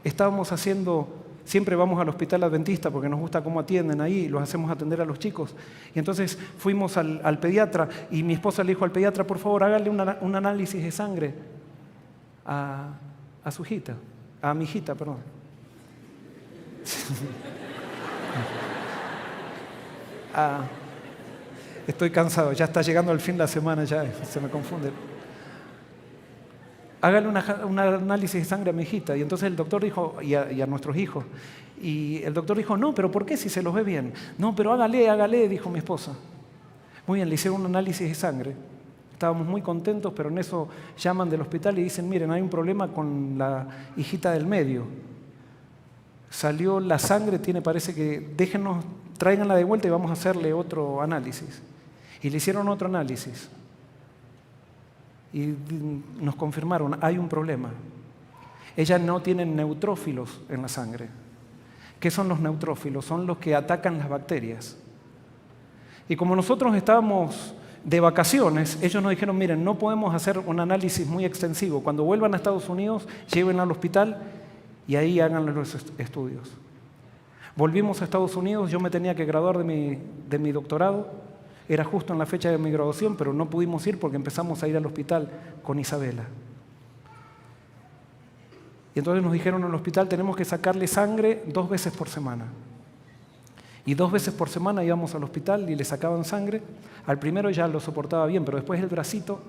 estábamos siempre vamos al hospital adventista porque nos gusta cómo atienden ahí, los hacemos atender a los chicos. Y entonces fuimos al pediatra y mi esposa le dijo al pediatra: por favor, hágale un análisis de sangre a su hijita, a mi hijita, perdón. Estoy cansado, ya está llegando el fin de la semana, ya se me confunde. Hágale un análisis de sangre a mi hijita. Y entonces el doctor dijo, y a nuestros hijos, y el doctor dijo: no, pero ¿por qué si se los ve bien? No, pero hágale, dijo mi esposa. Muy bien, le hicieron un análisis de sangre. Estábamos muy contentos, pero en eso llaman del hospital y dicen: miren, hay un problema con la hijita del medio. Salió la sangre, parece que, tráiganla de vuelta y vamos a hacerle otro análisis. Y le hicieron otro análisis. Y nos confirmaron: hay un problema. Ella no tiene neutrófilos en la sangre. ¿Qué son los neutrófilos? Son los que atacan las bacterias. Y como nosotros estábamos de vacaciones, ellos nos dijeron: miren, no podemos hacer un análisis muy extensivo. Cuando vuelvan a Estados Unidos, llévenla al hospital y ahí hagan los estudios. Volvimos a Estados Unidos, yo me tenía que graduar de mi doctorado. Era justo en la fecha de mi graduación, pero no pudimos ir porque empezamos a ir al hospital con Isabela. Y entonces nos dijeron en el hospital: tenemos que sacarle sangre 2 veces por semana. Y 2 veces por semana íbamos al hospital y le sacaban sangre. Al primero ya lo soportaba bien, pero después el bracito,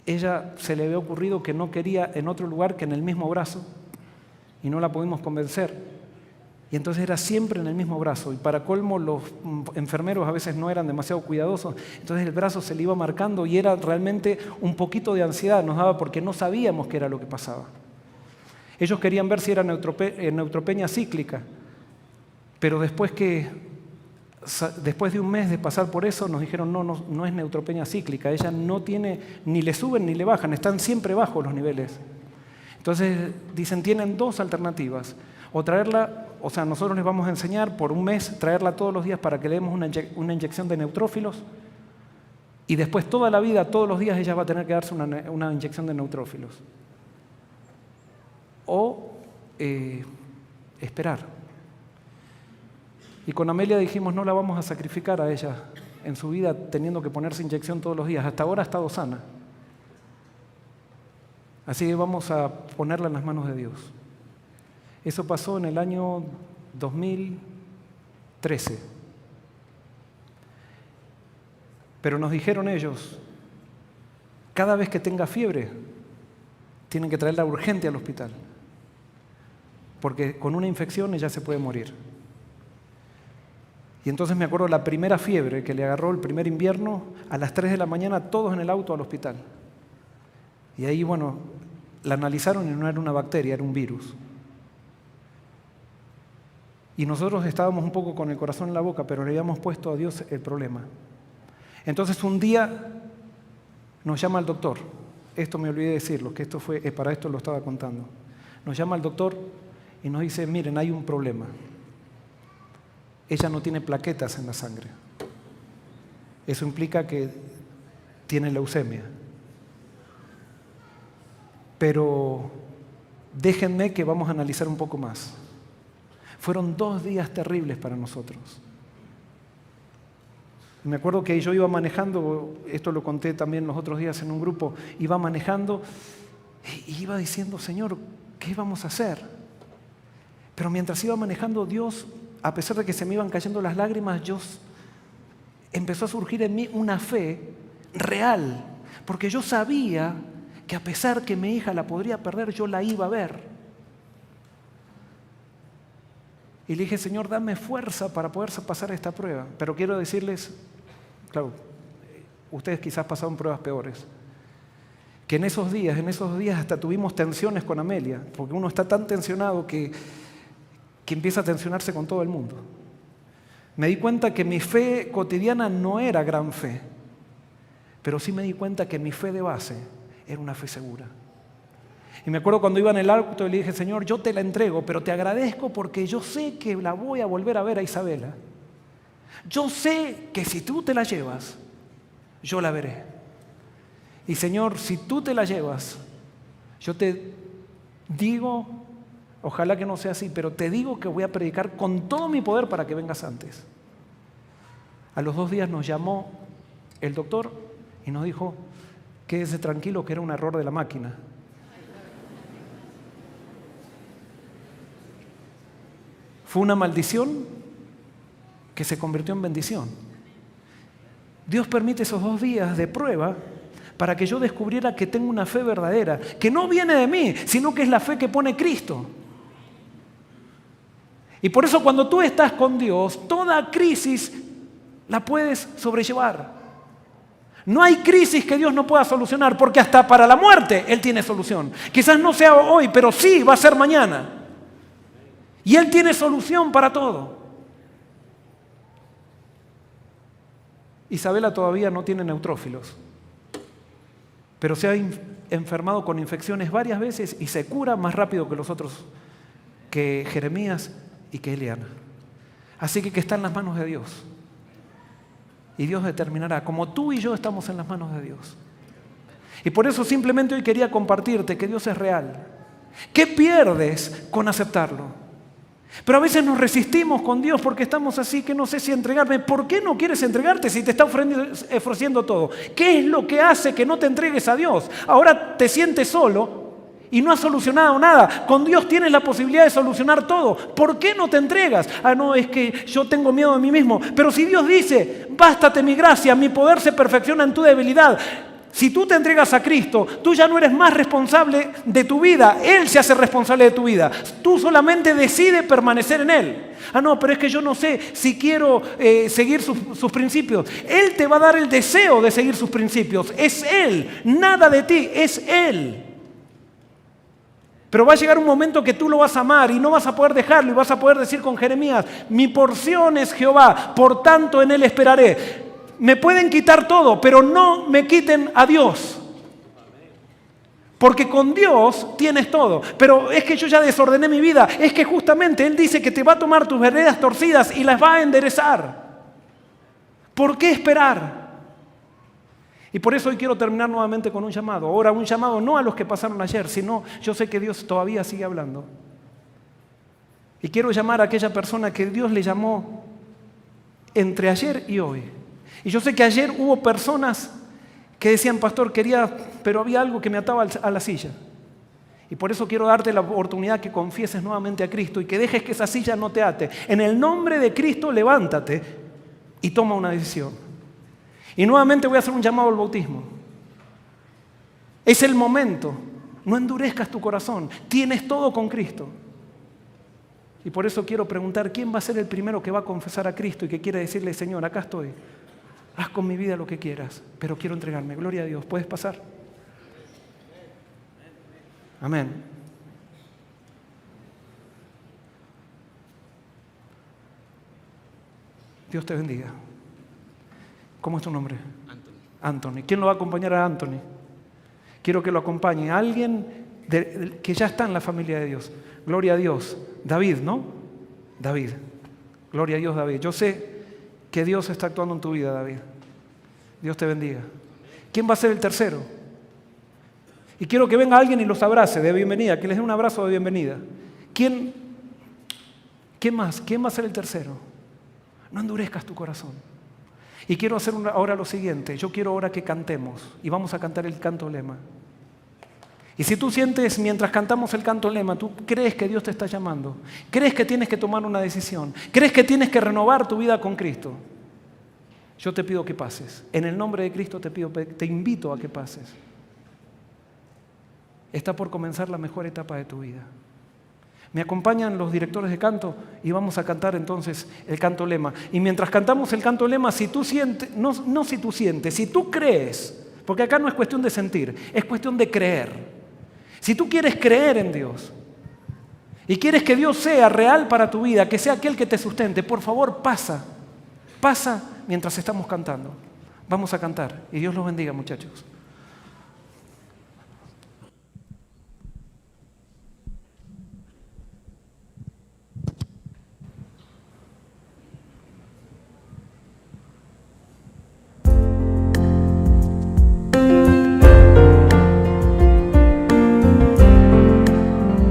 ella se le había ocurrido que no quería en otro lugar que en el mismo brazo, y no la pudimos convencer. Y entonces era siempre en el mismo brazo. Y para colmo, los enfermeros a veces no eran demasiado cuidadosos. Entonces el brazo se le iba marcando y era realmente un poquito de ansiedad nos daba porque no sabíamos qué era lo que pasaba. Ellos querían ver si era neutropenia cíclica. Pero después de un mes de pasar por eso, nos dijeron: no es neutropenia cíclica. Ella no tiene, ni le suben ni le bajan, están siempre bajos los niveles. Entonces dicen: tienen 2 alternativas. O traerla, nosotros les vamos a enseñar por un mes, traerla todos los días para que le demos una inyección de neutrófilos, y después toda la vida, todos los días, ella va a tener que darse una inyección de neutrófilos. O esperar. Y con Amelia dijimos: no la vamos a sacrificar a ella en su vida teniendo que ponerse inyección todos los días. Hasta ahora ha estado sana. Así que vamos a ponerla en las manos de Dios. Eso pasó en el año 2013. Pero nos dijeron ellos: cada vez que tenga fiebre, tienen que traerla urgente al hospital, porque con una infección ella se puede morir. Y entonces me acuerdo la primera fiebre que le agarró el primer invierno, a las 3 de la mañana, todos en el auto al hospital. Y ahí, la analizaron y no era una bacteria, era un virus. Y nosotros estábamos un poco con el corazón en la boca, pero le habíamos puesto a Dios el problema. Entonces un día nos llama el doctor. Esto me olvidé decirlo, que para esto lo estaba contando. Nos llama el doctor y nos dice: miren, hay un problema. Ella no tiene plaquetas en la sangre. Eso implica que tiene leucemia. Pero déjenme que vamos a analizar un poco más. Fueron 2 días terribles para nosotros. Me acuerdo que yo iba manejando, esto lo conté también los otros días en un grupo, iba manejando y iba diciendo: Señor, ¿qué vamos a hacer? Pero mientras iba manejando, Dios, a pesar de que se me iban cayendo las lágrimas, empezó a surgir en mí una fe real, porque yo sabía que a pesar que mi hija la podría perder, yo la iba a ver. Y le dije: Señor, dame fuerza para poder pasar esta prueba. Pero quiero decirles, claro, ustedes quizás pasaron pruebas peores, que en esos días hasta tuvimos tensiones con Amelia, porque uno está tan tensionado que que empieza a tensionarse con todo el mundo. Me di cuenta que mi fe cotidiana no era gran fe, pero sí me di cuenta que mi fe de base era una fe segura. Y me acuerdo cuando iba en el auto y le dije, Señor, yo te la entrego, pero te agradezco porque yo sé que la voy a volver a ver a Isabela. Yo sé que si tú te la llevas, yo la veré. Y Señor, si tú te la llevas, yo te digo, ojalá que no sea así, pero te digo que voy a predicar con todo mi poder para que vengas antes. A los 2 días nos llamó el doctor y nos dijo, quédese tranquilo que era un error de la máquina. Fue una maldición que se convirtió en bendición. Dios permite esos 2 días de prueba para que yo descubriera que tengo una fe verdadera, que no viene de mí, sino que es la fe que pone Cristo. Y por eso cuando tú estás con Dios, toda crisis la puedes sobrellevar. No hay crisis que Dios no pueda solucionar, porque hasta para la muerte Él tiene solución. Quizás no sea hoy, pero sí va a ser mañana. Y Él tiene solución para todo. Isabela todavía no tiene neutrófilos, pero se ha enfermado con infecciones varias veces y se cura más rápido que los otros, que Jeremías y que Eliana. Así que está en las manos de Dios. Y Dios determinará, como tú y yo estamos en las manos de Dios. Y por eso simplemente hoy quería compartirte que Dios es real. ¿Qué pierdes con aceptarlo? Pero a veces nos resistimos con Dios porque estamos así que no sé si entregarme. ¿Por qué no quieres entregarte si te está ofreciendo todo? ¿Qué es lo que hace que no te entregues a Dios? Ahora te sientes solo y no has solucionado nada. Con Dios tienes la posibilidad de solucionar todo. ¿Por qué no te entregas? No, es que yo tengo miedo de mí mismo. Pero si Dios dice, bástate mi gracia, mi poder se perfecciona en tu debilidad. Si tú te entregas a Cristo, tú ya no eres más responsable de tu vida. Él se hace responsable de tu vida. Tú solamente decides permanecer en Él. No, pero es que yo no sé si quiero seguir sus principios. Él te va a dar el deseo de seguir sus principios. Es Él, nada de ti, es Él. Pero va a llegar un momento que tú lo vas a amar y no vas a poder dejarlo y vas a poder decir con Jeremías, mi porción es Jehová, por tanto en Él esperaré. Me pueden quitar todo, pero no me quiten a Dios. Porque con Dios tienes todo. Pero es que yo ya desordené mi vida. Es que justamente Él dice que te va a tomar tus veredas torcidas y las va a enderezar. ¿Por qué esperar? Y por eso hoy quiero terminar nuevamente con un llamado. Ahora un llamado no a los que pasaron ayer, sino yo sé que Dios todavía sigue hablando. Y quiero llamar a aquella persona que Dios le llamó entre ayer y hoy. Y yo sé que ayer hubo personas que decían, pastor, pero había algo que me ataba a la silla. Y por eso quiero darte la oportunidad que confieses nuevamente a Cristo y que dejes que esa silla no te ate. En el nombre de Cristo, levántate y toma una decisión. Y nuevamente voy a hacer un llamado al bautismo. Es el momento. No endurezcas tu corazón. Tienes todo con Cristo. Y por eso quiero preguntar, ¿quién va a ser el primero que va a confesar a Cristo y que quiere decirle, Señor, acá estoy? Haz con mi vida lo que quieras, pero quiero entregarme. Gloria a Dios. ¿Puedes pasar? Amén. Dios te bendiga. ¿Cómo es tu nombre? Anthony. ¿Quién lo va a acompañar a Anthony? Quiero que lo acompañe alguien que ya está en la familia de Dios. Gloria a Dios. David, ¿no? David. Gloria a Dios, David. Yo sé que Dios está actuando en tu vida, David. Dios te bendiga. ¿Quién va a ser el tercero? Y quiero que venga alguien y los abrace de bienvenida, que les dé un abrazo de bienvenida. ¿Quién más? ¿Quién va a ser el tercero? No endurezcas tu corazón. Y quiero hacer ahora lo siguiente. Yo quiero ahora que cantemos y vamos a cantar el canto lema. Y si tú sientes mientras cantamos el canto lema, tú crees que Dios te está llamando, crees que tienes que tomar una decisión, crees que tienes que renovar tu vida con Cristo, yo te pido que pases. En el nombre de Cristo te invito a que pases. Está por comenzar la mejor etapa de tu vida. Me acompañan los directores de canto y vamos a cantar entonces el canto lema. Y mientras cantamos el canto lema, si tú sientes, no si tú sientes, si tú crees, porque acá no es cuestión de sentir, es cuestión de creer. Si tú quieres creer en Dios y quieres que Dios sea real para tu vida, que sea aquel que te sustente, por favor, pasa mientras estamos cantando. Vamos a cantar y Dios los bendiga, muchachos.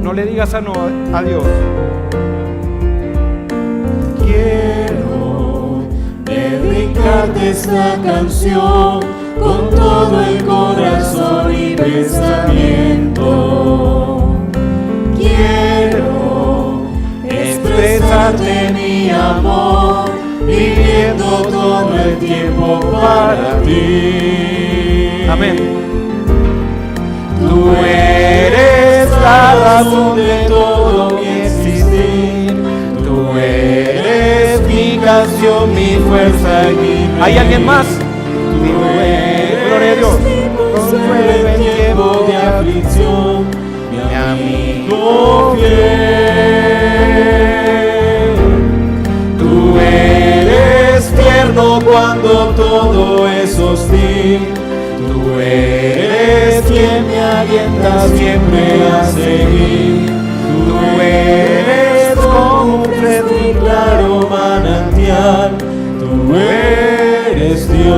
No le digas a no a Dios. Quiero dedicarte esta canción con todo el corazón y pensamiento. Quiero expresarte mi amor, viviendo todo el tiempo para ti. Amén. Tú eres la razón de todo mi existir. Tú eres mi canción, mi fuerza y mi rey. ¿Hay alguien más? Tú eres Gloria a Dios. mi consuelo en tiempo de aflicción, mi amigo fiel. Tú eres tierno cuando todo es hostil. Tú eres quien me alienta siempre a seguir. Tú eres como un fresco y claro manantial. Tú eres Dios.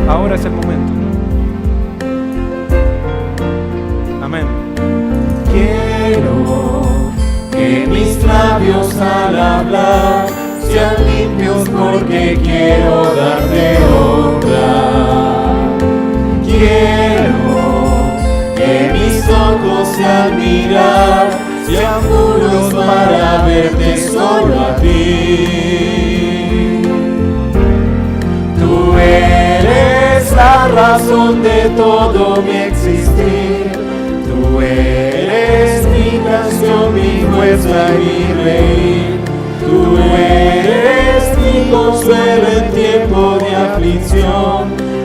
Ahora es el momento. Amén. Quiero que mis labios al hablar sean limpios porque quiero darte honra. Quiero que mis ojos al mirar sean puros para verte solo a ti. Tú eres la razón de todo mi existir. Tú eres mi canción, mi fuerza y mi reír. Tú eres mi consuelo en tiempo de aflicción,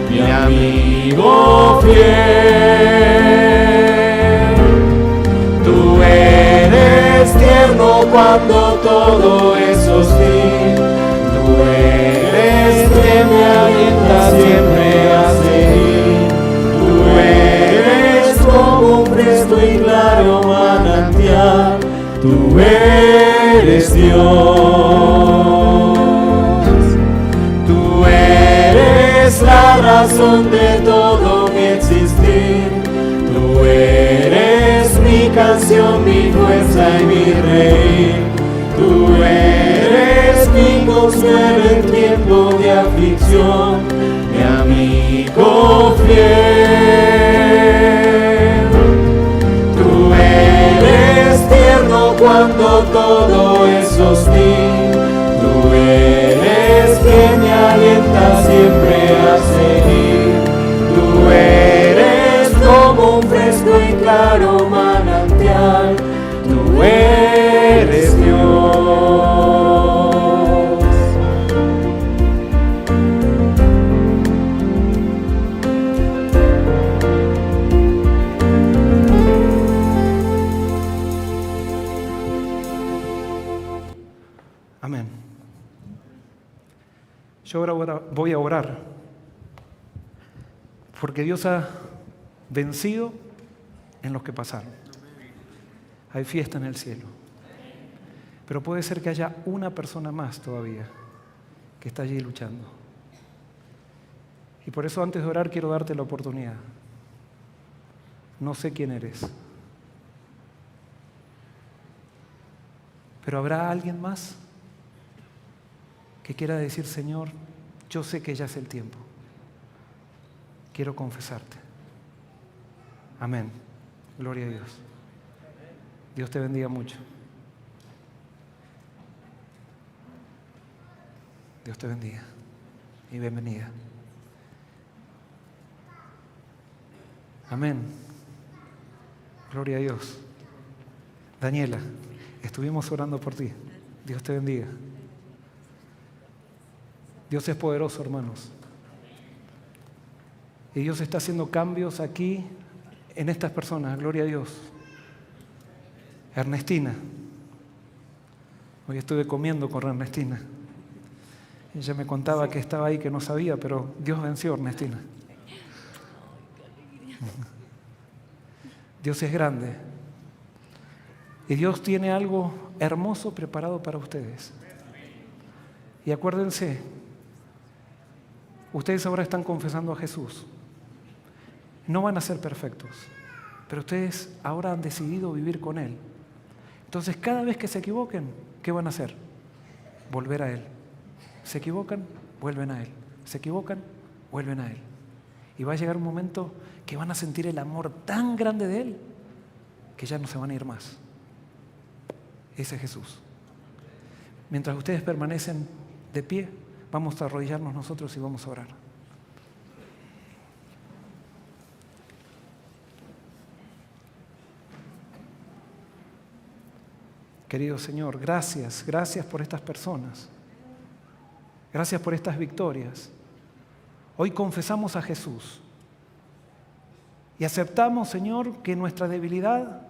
mi amigo fiel. Tú eres tierno cuando todo es hostil. Tú eres quien me alienta siempre a seguir. Tú eres como un fresco y claro manantial. Tú eres Dios. Tú eres la razón de todo mi existir. Tú eres mi canción, mi fuerza y mi reír. Tú eres mi consuelo en tiempo de aflicción, mi amigo fiel. Tú eres tierno cuando todo es hostil. Tú eres quien me alienta siempre a seguir. Tú eres como un fresco y claro manantial. Tú eres Dios. Amén. Yo ahora voy a orar porque Dios ha vencido en los que pasaron. Hay fiesta en el cielo. Pero puede ser que haya una persona más todavía que está allí luchando. Y por eso antes de orar quiero darte la oportunidad. No sé quién eres. Pero ¿habrá alguien más que quiera decir, Señor, yo sé que ya es el tiempo? Quiero confesarte. Amén. Gloria a Dios. Dios te bendiga mucho. Dios te bendiga y bienvenida. Amén. Gloria a Dios. Daniela, estuvimos orando por ti. Dios te bendiga. Dios es poderoso, hermanos. Y Dios está haciendo cambios aquí, en estas personas, gloria a Dios. Ernestina. Hoy estuve comiendo con Ernestina. Ella me contaba que estaba ahí, que no sabía, pero Dios venció a Ernestina. Dios es grande. Y Dios tiene algo hermoso preparado para ustedes. Y acuérdense, ustedes ahora están confesando a Jesús. No van a ser perfectos, pero ustedes ahora han decidido vivir con Él. Entonces, cada vez que se equivoquen, ¿qué van a hacer? Volver a Él. Se equivocan, vuelven a Él. Se equivocan, vuelven a Él. Y va a llegar un momento que van a sentir el amor tan grande de Él que ya no se van a ir más. Ese es Jesús. Mientras ustedes permanecen de pie, vamos a arrodillarnos nosotros y vamos a orar. Querido Señor, gracias por estas personas. Gracias por estas victorias. Hoy confesamos a Jesús y aceptamos, Señor, que nuestra debilidad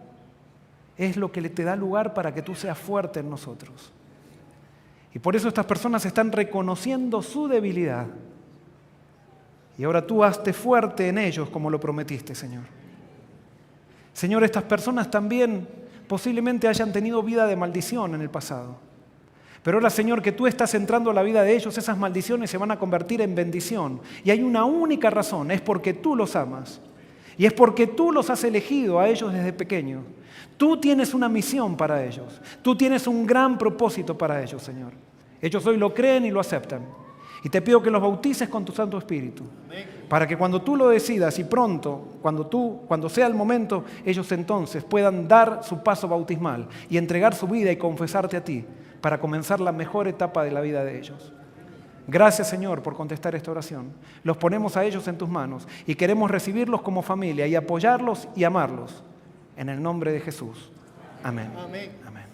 es lo que te da lugar para que tú seas fuerte en nosotros. Y por eso estas personas están reconociendo su debilidad. Y ahora tú hazte fuerte en ellos como lo prometiste, Señor. Señor, estas personas también posiblemente hayan tenido vida de maldición en el pasado. Pero ahora, Señor, que tú estás entrando a la vida de ellos, esas maldiciones se van a convertir en bendición. Y hay una única razón, es porque tú los amas. Y es porque tú los has elegido a ellos desde pequeños. Tú tienes una misión para ellos. Tú tienes un gran propósito para ellos, Señor. Ellos hoy lo creen y lo aceptan. Y te pido que los bautices con tu Santo Espíritu. Para que cuando tú lo decidas y pronto, cuando sea el momento, ellos entonces puedan dar su paso bautismal y entregar su vida y confesarte a ti para comenzar la mejor etapa de la vida de ellos. Gracias, Señor, por contestar esta oración. Los ponemos a ellos en tus manos y queremos recibirlos como familia y apoyarlos y amarlos. En el nombre de Jesús. Amén. Amén. Amén.